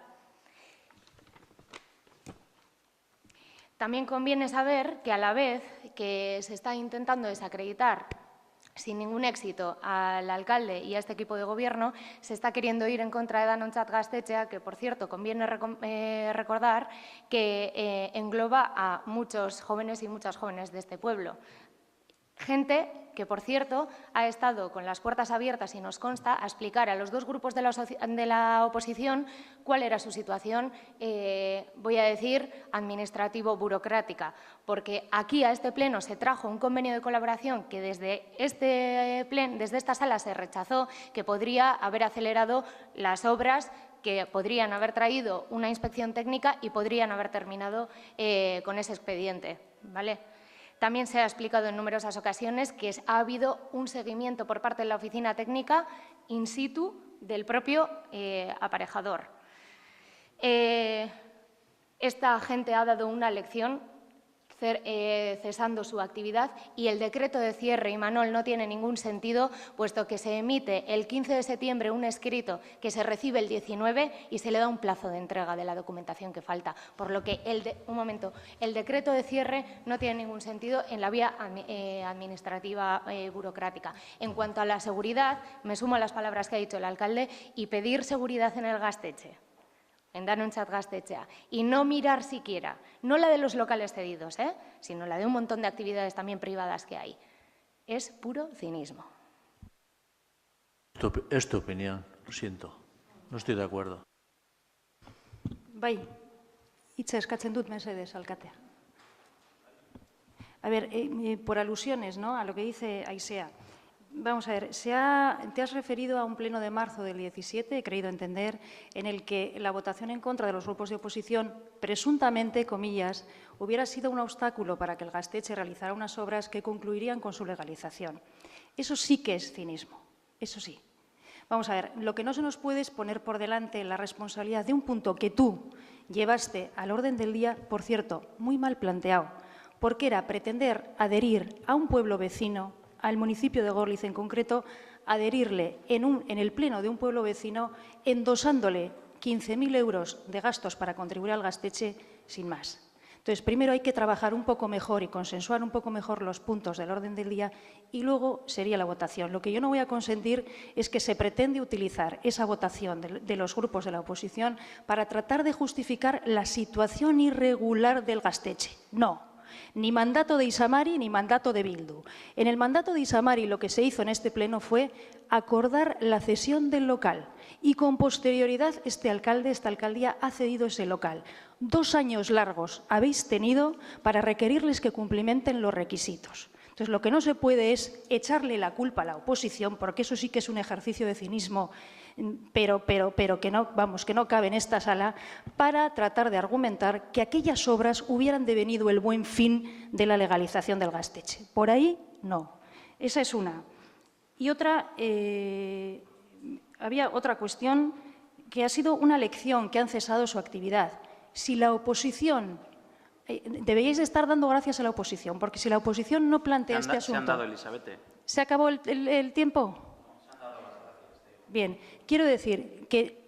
También conviene saber que a la vez que se está intentando desacreditar sin ningún éxito al alcalde y a este equipo de gobierno, se está queriendo ir en contra de Danontzat Gaztetxea, que, por cierto, conviene recordar que engloba a muchos jóvenes y muchas jóvenes de este pueblo. Gente que, por cierto, ha estado con las puertas abiertas y nos consta a explicar a los dos grupos de la oposición cuál era su situación, voy a decir, administrativo-burocrática, porque aquí a este pleno se trajo un convenio de colaboración que desde esta sala se rechazó, que podría haber acelerado las obras, que podrían haber traído una inspección técnica y podrían haber terminado con ese expediente, ¿vale? También se ha explicado en numerosas ocasiones que ha habido un seguimiento por parte de la oficina técnica in situ del propio aparejador. Esta gente ha dado una lección cesando su actividad y el decreto de cierre, Imanol, no tiene ningún sentido, puesto que se emite el 15 de septiembre un escrito que se recibe el 19 y se le da un plazo de entrega de la documentación que falta. Por lo que, el decreto de cierre no tiene ningún sentido en la vía administrativa burocrática. En cuanto a la seguridad, me sumo a las palabras que ha dicho el alcalde y pedir seguridad en el Gaztetxe, en Danontzat Gaztetxea, y no mirar siquiera, no la de los locales cedidos, sino la de un montón de actividades también privadas que hay. Es puro cinismo. Es tu opinión, lo siento, no estoy de acuerdo. Bai, hitza eskatzen dut mesedez, alkatea. A ver, por alusiones, ¿no?, a lo que dice Aisea. Vamos a ver, te has referido a un pleno de marzo del 17, he creído entender, en el que la votación en contra de los grupos de oposición, presuntamente, comillas, hubiera sido un obstáculo para que el Gaztetxe realizara unas obras que concluirían con su legalización. Eso sí que es cinismo, eso sí. Vamos a ver, lo que no se nos puede es poner por delante la responsabilidad de un punto que tú llevaste al orden del día, por cierto, muy mal planteado, porque era pretender adherir a un pueblo vecino, al municipio de Gorliz en concreto, adherirle en el pleno de un pueblo vecino, endosándole 15.000 euros de gastos para contribuir al Gaztetxe sin más. Entonces, primero hay que trabajar un poco mejor y consensuar un poco mejor los puntos del orden del día y luego sería la votación. Lo que yo no voy a consentir es que se pretende utilizar esa votación de los grupos de la oposición para tratar de justificar la situación irregular del Gaztetxe. No. Ni mandato de Isamari ni mandato de Bildu. En el mandato de Isamari lo que se hizo en este pleno fue acordar la cesión del local y con posterioridad esta alcaldía ha cedido ese local. 2 años largos habéis tenido para requerirles que cumplimenten los requisitos. Entonces, lo que no se puede es echarle la culpa a la oposición, porque eso sí que es un ejercicio de cinismo, pero que no cabe en esta sala, para tratar de argumentar que aquellas obras hubieran devenido el buen fin de la legalización del Gaztetxe. Por ahí, no. Esa es una. Y otra, había otra cuestión que ha sido una lección, que han cesado su actividad. Si la oposición... deberíais estar dando gracias a la oposición, porque si la oposición no plantea este asunto... Se han dado, Elisabete. ¿Se acabó el tiempo? Bien, quiero decir que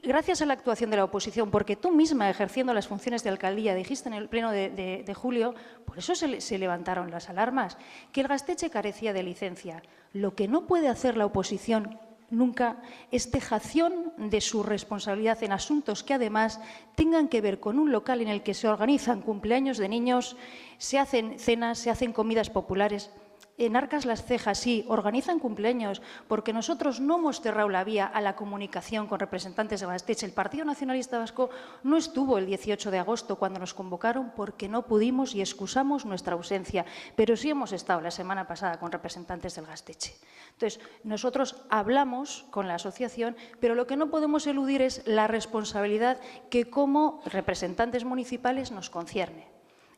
gracias a la actuación de la oposición, porque tú misma ejerciendo las funciones de alcaldía dijiste en el pleno de julio, por eso se levantaron las alarmas, que el Gaztetxe carecía de licencia. Lo que no puede hacer la oposición nunca es dejación de su responsabilidad en asuntos que además tengan que ver con un local en el que se organizan cumpleaños de niños, se hacen cenas, se hacen comidas populares. enarcas las cejas, sí, organizan cumpleaños, porque nosotros no hemos cerrado la vía a la comunicación con representantes de Gasteiz. El Partido Nacionalista Vasco no estuvo el 18 de agosto cuando nos convocaron porque no pudimos y excusamos nuestra ausencia, pero sí hemos estado la semana pasada con representantes del Gasteiz. Entonces, nosotros hablamos con la asociación, pero lo que no podemos eludir es la responsabilidad que como representantes municipales nos concierne.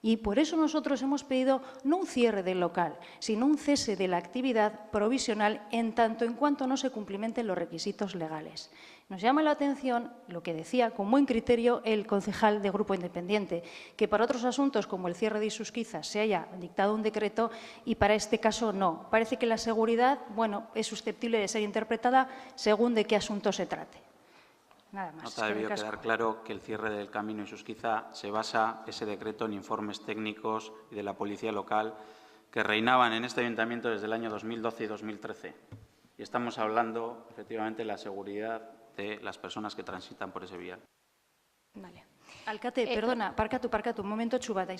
Y por eso nosotros hemos pedido no un cierre del local, sino un cese de la actividad provisional en tanto en cuanto no se cumplimenten los requisitos legales. Nos llama la atención lo que decía con buen criterio el concejal de Grupo Independiente, que para otros asuntos como el cierre de Isusquiza se haya dictado un decreto y para este caso no. Parece que la seguridad, bueno, es susceptible de ser interpretada según de qué asunto se trate. Nada más. No te ha debido quedar claro que el cierre del camino Isusquiza se basa ese decreto en informes técnicos y de la policía local que reinaban en este ayuntamiento desde el año 2012 y 2013. Y estamos hablando, efectivamente, de la seguridad de las personas que transitan por ese vial. Vale. Alcate, perdona, parkatu, un momento chubata.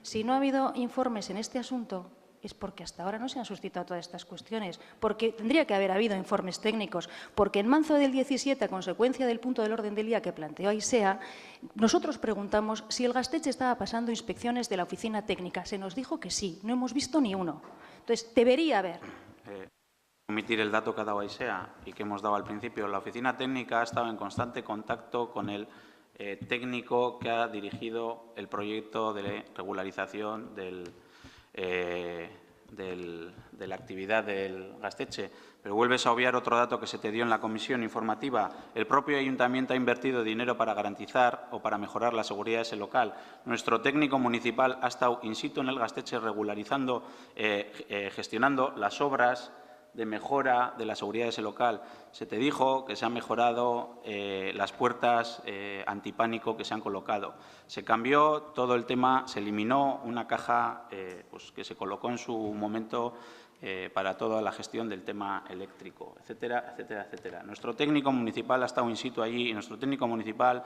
Si no ha habido informes en este asunto, es porque hasta ahora no se han suscitado todas estas cuestiones, porque tendría que haber habido informes técnicos, porque en marzo del 17, a consecuencia del punto del orden del día que planteó Aisea, nosotros preguntamos si el Gasteiz estaba pasando inspecciones de la oficina técnica. Se nos dijo que sí, no hemos visto ni uno. Entonces, debería haber. Omitir el dato que ha dado Aisea y que hemos dado al principio. La oficina técnica ha estado en constante contacto con el técnico que ha dirigido el proyecto de regularización de la actividad del Gasteiz. Pero vuelves a obviar otro dato que se te dio en la comisión informativa. El propio ayuntamiento ha invertido dinero para garantizar o para mejorar la seguridad de ese local. Nuestro técnico municipal ha estado in situ en el Gasteiz regularizando, gestionando las obras de mejora de la seguridad de ese local. Se te dijo que se han mejorado las puertas antipánico que se han colocado. Se cambió todo el tema, se eliminó una caja pues, que se colocó en su momento para toda la gestión del tema eléctrico, etcétera, etcétera, etcétera. Nuestro técnico municipal ha estado in situ allí y nuestro técnico municipal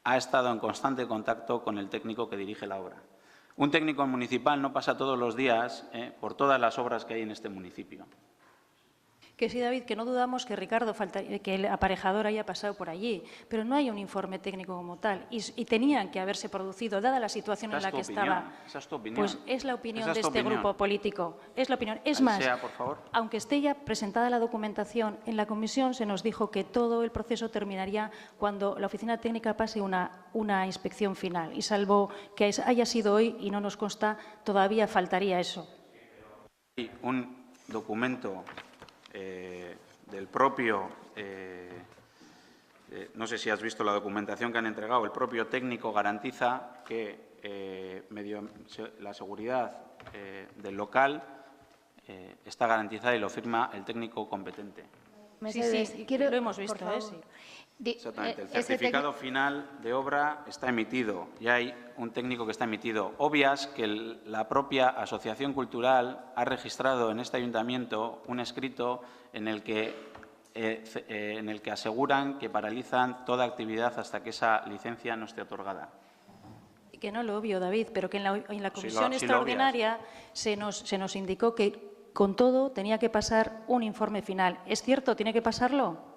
ha estado en constante contacto con el técnico que dirige la obra. Un técnico municipal no pasa todos los días por todas las obras que hay en este municipio. Que sí, David, que no dudamos que Ricardo, que el aparejador haya pasado por allí, pero no hay un informe técnico como tal y tenían que haberse producido, dada la situación en la que estaba. Esa es tu opinión. Pues es la opinión de este grupo político. Es la opinión. Es más, Aisea, por favor. aunque esté ya presentada la documentación, en la comisión se nos dijo que todo el proceso terminaría cuando la oficina técnica pase una inspección final. Y salvo que haya sido hoy y no nos consta, todavía faltaría eso. Hay un documento del propio, no sé si has visto la documentación que han entregado, el propio técnico garantiza que la seguridad del local está garantizada y lo firma el técnico competente. Sí, lo hemos visto. Sí. Exactamente. El certificado final de obra está emitido y hay un técnico que está emitido. Obvias que la propia Asociación Cultural ha registrado en este ayuntamiento un escrito en el que aseguran que paralizan toda actividad hasta que esa licencia no esté otorgada. Que no lo obvio, David, pero que en la comisión extraordinaria se nos indicó que con todo tenía que pasar un informe final. ¿Es cierto? ¿Tiene que pasarlo?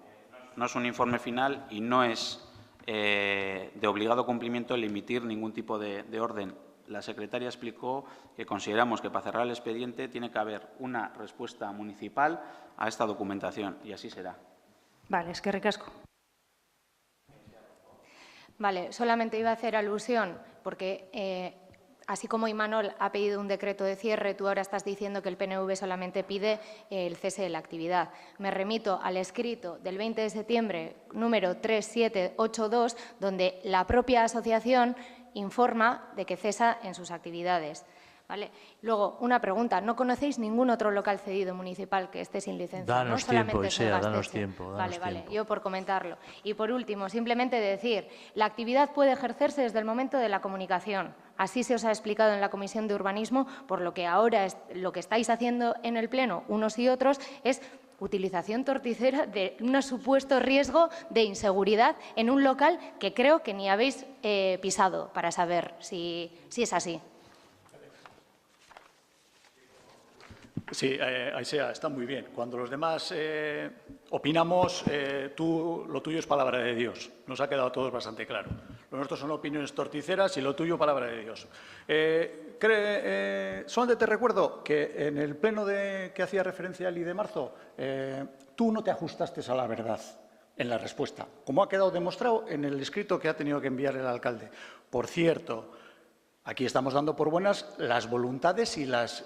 No es un informe final y no es de obligado cumplimiento el emitir ningún tipo de orden. La secretaria explicó que consideramos que para cerrar el expediente tiene que haber una respuesta municipal a esta documentación y así será. Vale, es que recasco. Vale, solamente iba a hacer alusión porque así como Imanol ha pedido un decreto de cierre, tú ahora estás diciendo que el PNV solamente pide el cese de la actividad. Me remito al escrito del 20 de septiembre, número 3782, donde la propia asociación informa de que cesa en sus actividades. ¿Vale? Luego, una pregunta. ¿No conocéis ningún otro local cedido municipal que esté sin licencia? Danos tiempo, Isea, danos tiempo. Vale, yo por comentarlo. Y por último, simplemente decir, la actividad puede ejercerse desde el momento de la comunicación. Así se os ha explicado en la Comisión de Urbanismo, por lo que ahora lo que estáis haciendo en el Pleno, unos y otros, es utilización torticera de un supuesto riesgo de inseguridad en un local que creo que ni habéis pisado para saber si es así. Sí, Aisea, está muy bien. Cuando los demás opinamos, lo tuyo es palabra de Dios. Nos ha quedado a todos bastante claro. Lo nuestro son opiniones torticeras y lo tuyo palabra de Dios. Solamente te recuerdo que en el pleno que hacía referencia Eli de marzo, tú no te ajustaste a la verdad en la respuesta, como ha quedado demostrado en el escrito que ha tenido que enviar el alcalde. Por cierto, aquí estamos dando por buenas las voluntades y las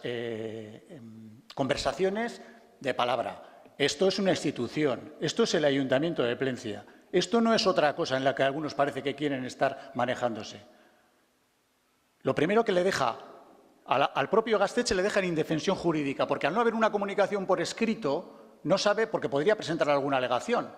conversaciones de palabra. Esto es una institución, esto es el Ayuntamiento de Plencia. Esto no es otra cosa en la que algunos parece que quieren estar manejándose. Lo primero que le deja al propio Gaztetxe le deja en indefensión jurídica, porque al no haber una comunicación por escrito, no sabe, porque podría presentar alguna alegación.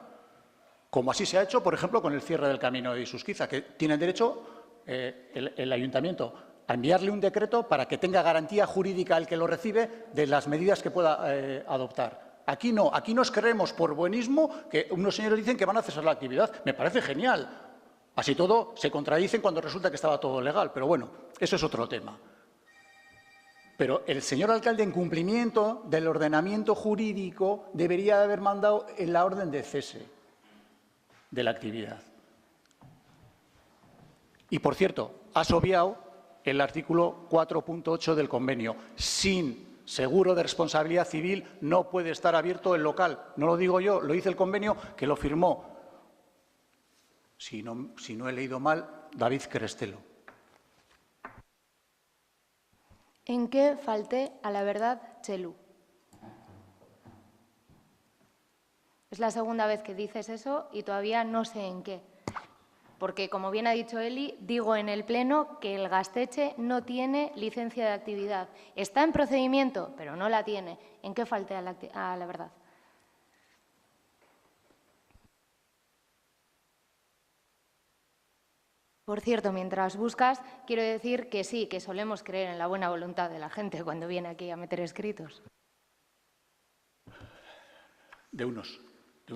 Como así se ha hecho, por ejemplo, con el cierre del camino de Isusquiza, que tiene derecho el Ayuntamiento a enviarle un decreto para que tenga garantía jurídica el que lo recibe de las medidas que pueda adoptar. Aquí no, aquí nos creemos por buenismo que unos señores dicen que van a cesar la actividad. Me parece genial. Así todo se contradicen cuando resulta que estaba todo legal, pero bueno, eso es otro tema. Pero el señor alcalde, en cumplimiento del ordenamiento jurídico, debería haber mandado en la orden de cese de la actividad. Y, por cierto, has obviado el artículo 4.8 del convenio. Sin seguro de responsabilidad civil no puede estar abierto el local. No lo digo yo, lo dice el convenio que lo firmó, si no he leído mal, David Crestelo. ¿En qué falté a la verdad, Txelu? Es la segunda vez que dices eso y todavía no sé en qué. Porque, como bien ha dicho Eli, digo en el Pleno que el Gaztetxe no tiene licencia de actividad. Está en procedimiento, pero no la tiene. ¿En qué falté a la verdad? Por cierto, mientras buscas, quiero decir que sí, que solemos creer en la buena voluntad de la gente cuando viene aquí a meter escritos. De unos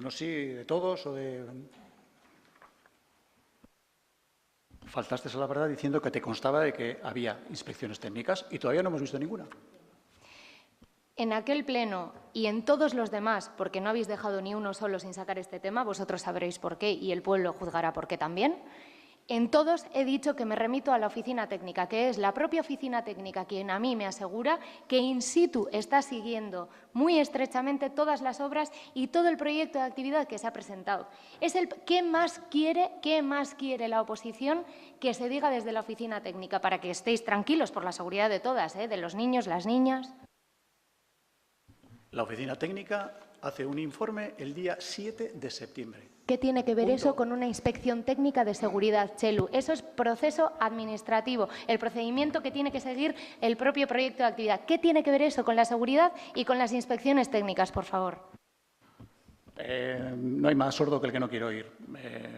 sí, de todos o de... Faltaste a la verdad diciendo que te constaba de que había inspecciones técnicas y todavía no hemos visto ninguna. En aquel pleno y en todos los demás, porque no habéis dejado ni uno solo sin sacar este tema, vosotros sabréis por qué y el pueblo juzgará por qué también. En todos he dicho que me remito a la oficina técnica, que es la propia oficina técnica quien a mí me asegura que in situ está siguiendo muy estrechamente todas las obras y todo el proyecto de actividad que se ha presentado. Es el ¿qué más quiere la oposición que se diga desde la oficina técnica? Para que estéis tranquilos por la seguridad de todas, de los niños, las niñas. La oficina técnica hace un informe el día 7 de septiembre. ¿Qué tiene que ver eso con una inspección técnica de seguridad, Txelu? Eso es proceso administrativo, el procedimiento que tiene que seguir el propio proyecto de actividad. ¿Qué tiene que ver eso con la seguridad y con las inspecciones técnicas, por favor? No hay más sordo que el que no quiere oír.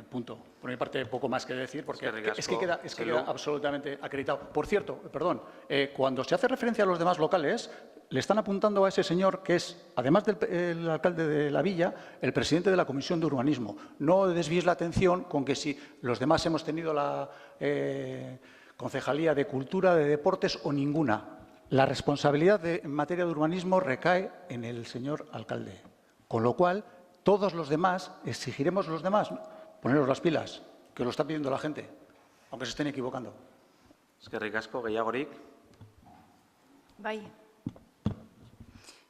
Punto. Por mi parte, poco más que decir, porque es que queda absolutamente acreditado. Por cierto, perdón, cuando se hace referencia a los demás locales, le están apuntando a ese señor que es, además del alcalde de la villa, el presidente de la Comisión de Urbanismo. No desvíes la atención con que si los demás hemos tenido la Concejalía de Cultura, de Deportes o ninguna. La responsabilidad en materia de urbanismo recae en el señor alcalde. Con lo cual, todos los demás, exigiremos a los demás, poneros las pilas, que lo está pidiendo la gente, aunque se estén equivocando. Eskerrik asko, gehiagorik. Bai.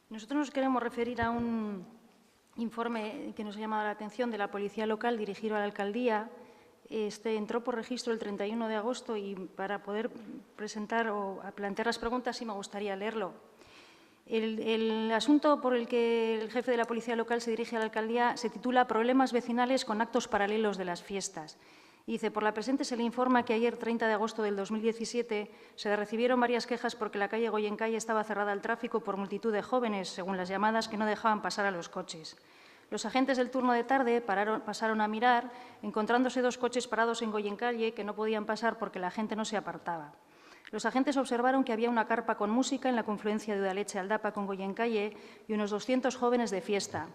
Nosotros nos queremos referir a un informe que nos ha llamado la atención de la Policía Local dirigido a la Alcaldía. Este entró por registro el 31 de agosto y para poder presentar o plantear las preguntas sí me gustaría leerlo. El asunto por el que el jefe de la Policía Local se dirige a la Alcaldía se titula «Problemas vecinales con actos paralelos de las fiestas». Y dice, por la presente se le informa que ayer, 30 de agosto del 2017, se recibieron varias quejas porque la calle Goyencalle estaba cerrada al tráfico por multitud de jóvenes, según las llamadas, que no dejaban pasar a los coches. Los agentes del turno de tarde pasaron a mirar, encontrándose dos coches parados en Goyencalle que no podían pasar porque la gente no se apartaba. Los agentes observaron que había una carpa con música en la confluencia de Udaletxe-Aldapa con Goyencalle y unos 200 jóvenes de fiesta.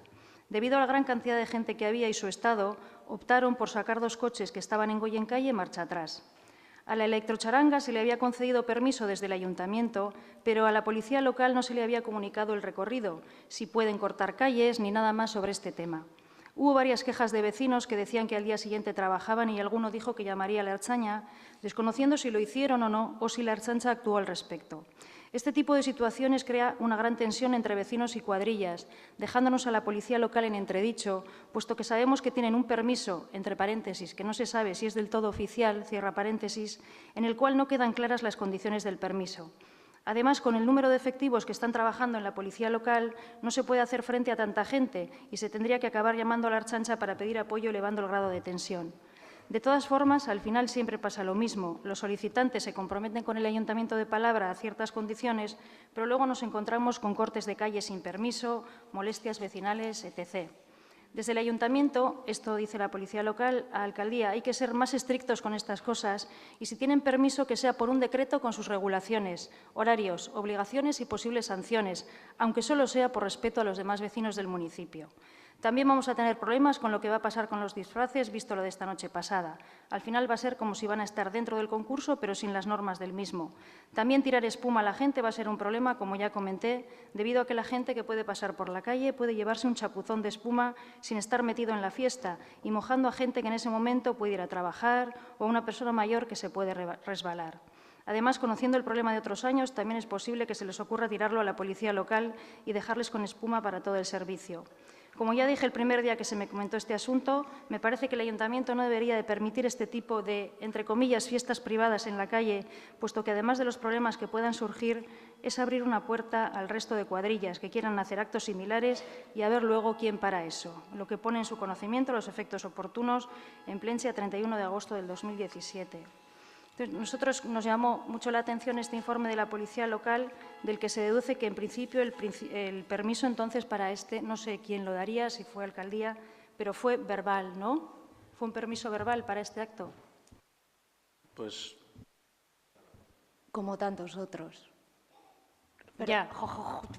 Debido a la gran cantidad de gente que había y su estado, optaron por sacar dos coches que estaban en Goyencalle marcha atrás. A la electrocharanga se le había concedido permiso desde el ayuntamiento, pero a la policía local no se le había comunicado el recorrido, si pueden cortar calles ni nada más sobre este tema. Hubo varias quejas de vecinos que decían que al día siguiente trabajaban y alguno dijo que llamaría a la Ertzaintza, desconociendo si lo hicieron o no o si la Ertzaintza actuó al respecto. Este tipo de situaciones crea una gran tensión entre vecinos y cuadrillas, dejándonos a la policía local en entredicho, puesto que sabemos que tienen un permiso, entre paréntesis, que no se sabe si es del todo oficial, cierra paréntesis, en el cual no quedan claras las condiciones del permiso. Además, con el número de efectivos que están trabajando en la policía local, no se puede hacer frente a tanta gente y se tendría que acabar llamando a la Ertzaintza para pedir apoyo elevando el grado de tensión. De todas formas, al final siempre pasa lo mismo. Los solicitantes se comprometen con el ayuntamiento de palabra a ciertas condiciones, pero luego nos encontramos con cortes de calle sin permiso, molestias vecinales, etc. Desde el ayuntamiento, esto dice la policía local, a la alcaldía, hay que ser más estrictos con estas cosas y si tienen permiso que sea por un decreto con sus regulaciones, horarios, obligaciones y posibles sanciones, aunque solo sea por respeto a los demás vecinos del municipio. También vamos a tener problemas con lo que va a pasar con los disfraces, visto lo de esta noche pasada. Al final va a ser como si van a estar dentro del concurso, pero sin las normas del mismo. También tirar espuma a la gente va a ser un problema, como ya comenté, debido a que la gente que puede pasar por la calle puede llevarse un chapuzón de espuma sin estar metido en la fiesta y mojando a gente que en ese momento puede ir a trabajar o a una persona mayor que se puede resbalar. Además, conociendo el problema de otros años, también es posible que se les ocurra tirarlo a la policía local y dejarles con espuma para todo el servicio. Como ya dije el primer día que se me comentó este asunto, me parece que el ayuntamiento no debería de permitir este tipo de, entre comillas, fiestas privadas en la calle, puesto que además de los problemas que puedan surgir, es abrir una puerta al resto de cuadrillas que quieran hacer actos similares y a ver luego quién para eso, lo que pone en su conocimiento los efectos oportunos en Plencia 31 de agosto del 2017. Nosotros nos llamó mucho la atención este informe de la policía local, del que se deduce que en principio el permiso entonces para este, no sé quién lo daría, si fue alcaldía, pero fue verbal, ¿no? ¿Fue un permiso verbal para este acto? Pues Como tantos otros. Pero, Ya.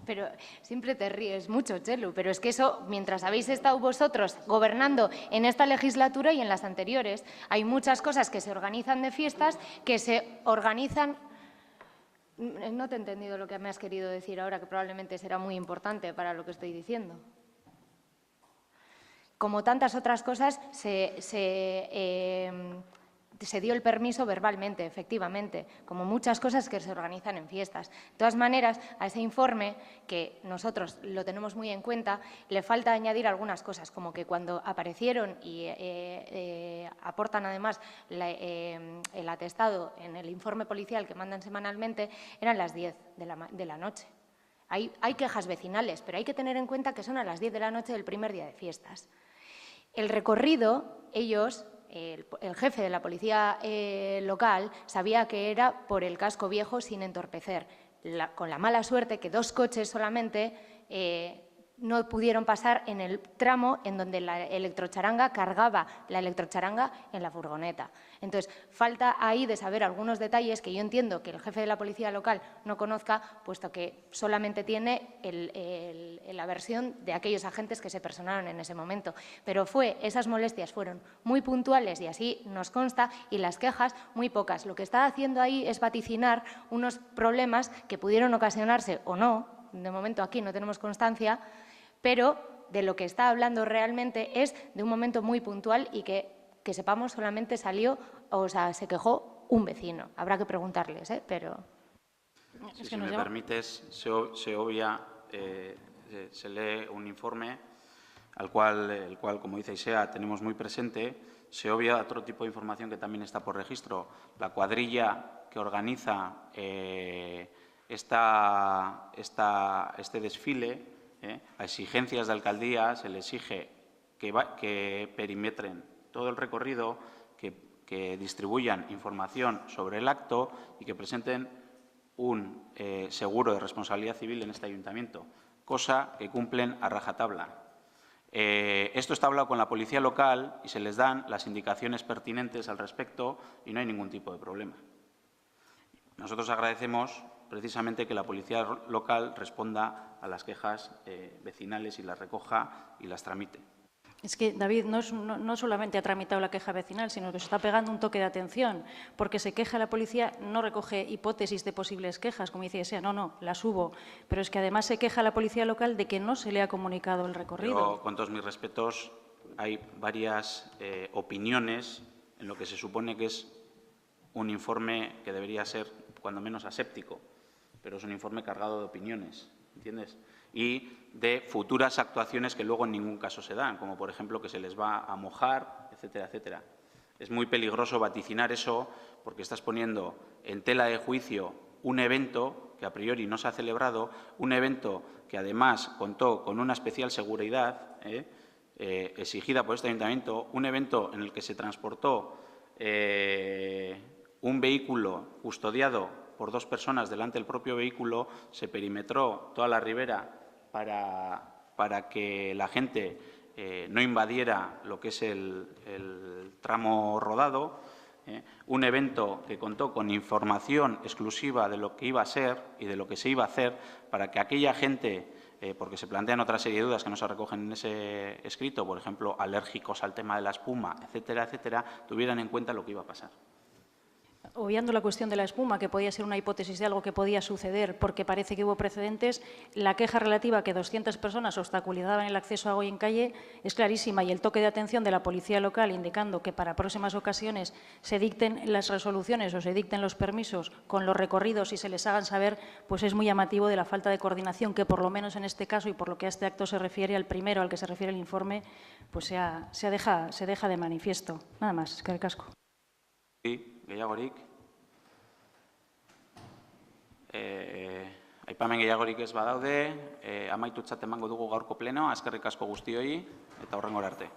pero siempre te ríes mucho, Txelu, pero es que eso, mientras habéis estado vosotros gobernando en esta legislatura y en las anteriores, hay muchas cosas que se organizan de fiestas, que se organizan... No te he entendido lo que me has querido decir ahora, que probablemente será muy importante para lo que estoy diciendo. Como tantas otras cosas, se dio el permiso verbalmente, efectivamente, como muchas cosas que se organizan en fiestas. De todas maneras, a ese informe, que nosotros lo tenemos muy en cuenta, le falta añadir algunas cosas, como que cuando aparecieron y aportan además el atestado en el informe policial que mandan semanalmente, eran las 10 de la noche. Hay quejas vecinales, pero hay que tener en cuenta que son a las 10 de la noche del primer día de fiestas. El recorrido, ellos... El jefe de la policía local sabía que era por el casco viejo sin entorpecer, con la mala suerte que 2 coches solamente no pudieron pasar en el tramo en donde la electrocharanga cargaba la electrocharanga en la furgoneta. Entonces, falta ahí de saber algunos detalles que yo entiendo que el jefe de la policía local no conozca, puesto que solamente tiene la versión de aquellos agentes que se personaron en ese momento. Pero esas molestias fueron muy puntuales y así nos consta, y las quejas muy pocas. Lo que está haciendo ahí es vaticinar unos problemas que pudieron ocasionarse o no, de momento aquí no tenemos constancia, pero de lo que está hablando realmente es de un momento muy puntual y que sepamos solamente salió, o sea, se quejó un vecino. Habrá que preguntarles, pero... Si me permites, se lee un informe el cual, como dice Isea, tenemos muy presente, se obvia otro tipo de información que también está por registro. La cuadrilla que organiza este desfile, a exigencias de alcaldía, se le exige que perimetren todo el recorrido, que distribuyan información sobre el acto y que presenten un seguro de responsabilidad civil en este ayuntamiento, cosa que cumplen a rajatabla. Esto está hablado con la policía local y se les dan las indicaciones pertinentes al respecto y no hay ningún tipo de problema. Nosotros agradecemos precisamente que la policía local responda a las quejas vecinales y las recoja y las tramite. Es que, David, no solamente ha tramitado la queja vecinal, sino que se está pegando un toque de atención, porque se queja la policía, no recoge hipótesis de posibles quejas, como dice Desea, no, las hubo, pero es que además se queja la policía local de que no se le ha comunicado el recorrido. Yo, con todos mis respetos, hay varias opiniones en lo que se supone que es un informe que debería ser, cuando menos, aséptico, pero es un informe cargado de opiniones, ¿entiendes? Y de futuras actuaciones que luego en ningún caso se dan, como por ejemplo que se les va a mojar, etcétera, etcétera. Es muy peligroso vaticinar eso porque estás poniendo en tela de juicio un evento que a priori no se ha celebrado, un evento que además contó con una especial seguridad exigida por este ayuntamiento, un evento en el que se transportó un vehículo custodiado por 2 personas delante del propio vehículo, se perimetró toda la ribera para que la gente no invadiera lo que es el tramo rodado, un evento que contó con información exclusiva de lo que iba a ser y de lo que se iba a hacer para que aquella gente, porque se plantean otra serie de dudas que no se recogen en ese escrito, por ejemplo, alérgicos al tema de la espuma, etcétera, etcétera, tuvieran en cuenta lo que iba a pasar. Obviando la cuestión de la espuma, que podía ser una hipótesis de algo que podía suceder porque parece que hubo precedentes, la queja relativa a que 200 personas obstaculizaban el acceso a Goyencalle es clarísima y el toque de atención de la policía local indicando que para próximas ocasiones se dicten las resoluciones o se dicten los permisos con los recorridos y se les hagan saber, pues es muy llamativo de la falta de coordinación que, por lo menos en este caso y por lo que a este acto se refiere, al primero al que se refiere el informe, pues se deja de manifiesto. Nada más, eskerrik asko. Gehiagorik. Aipamen gehiagorik ez badaude, amaitutzat emango dugu gaurko plenoa, eskerrik asko guztioi eta hurrengora arte.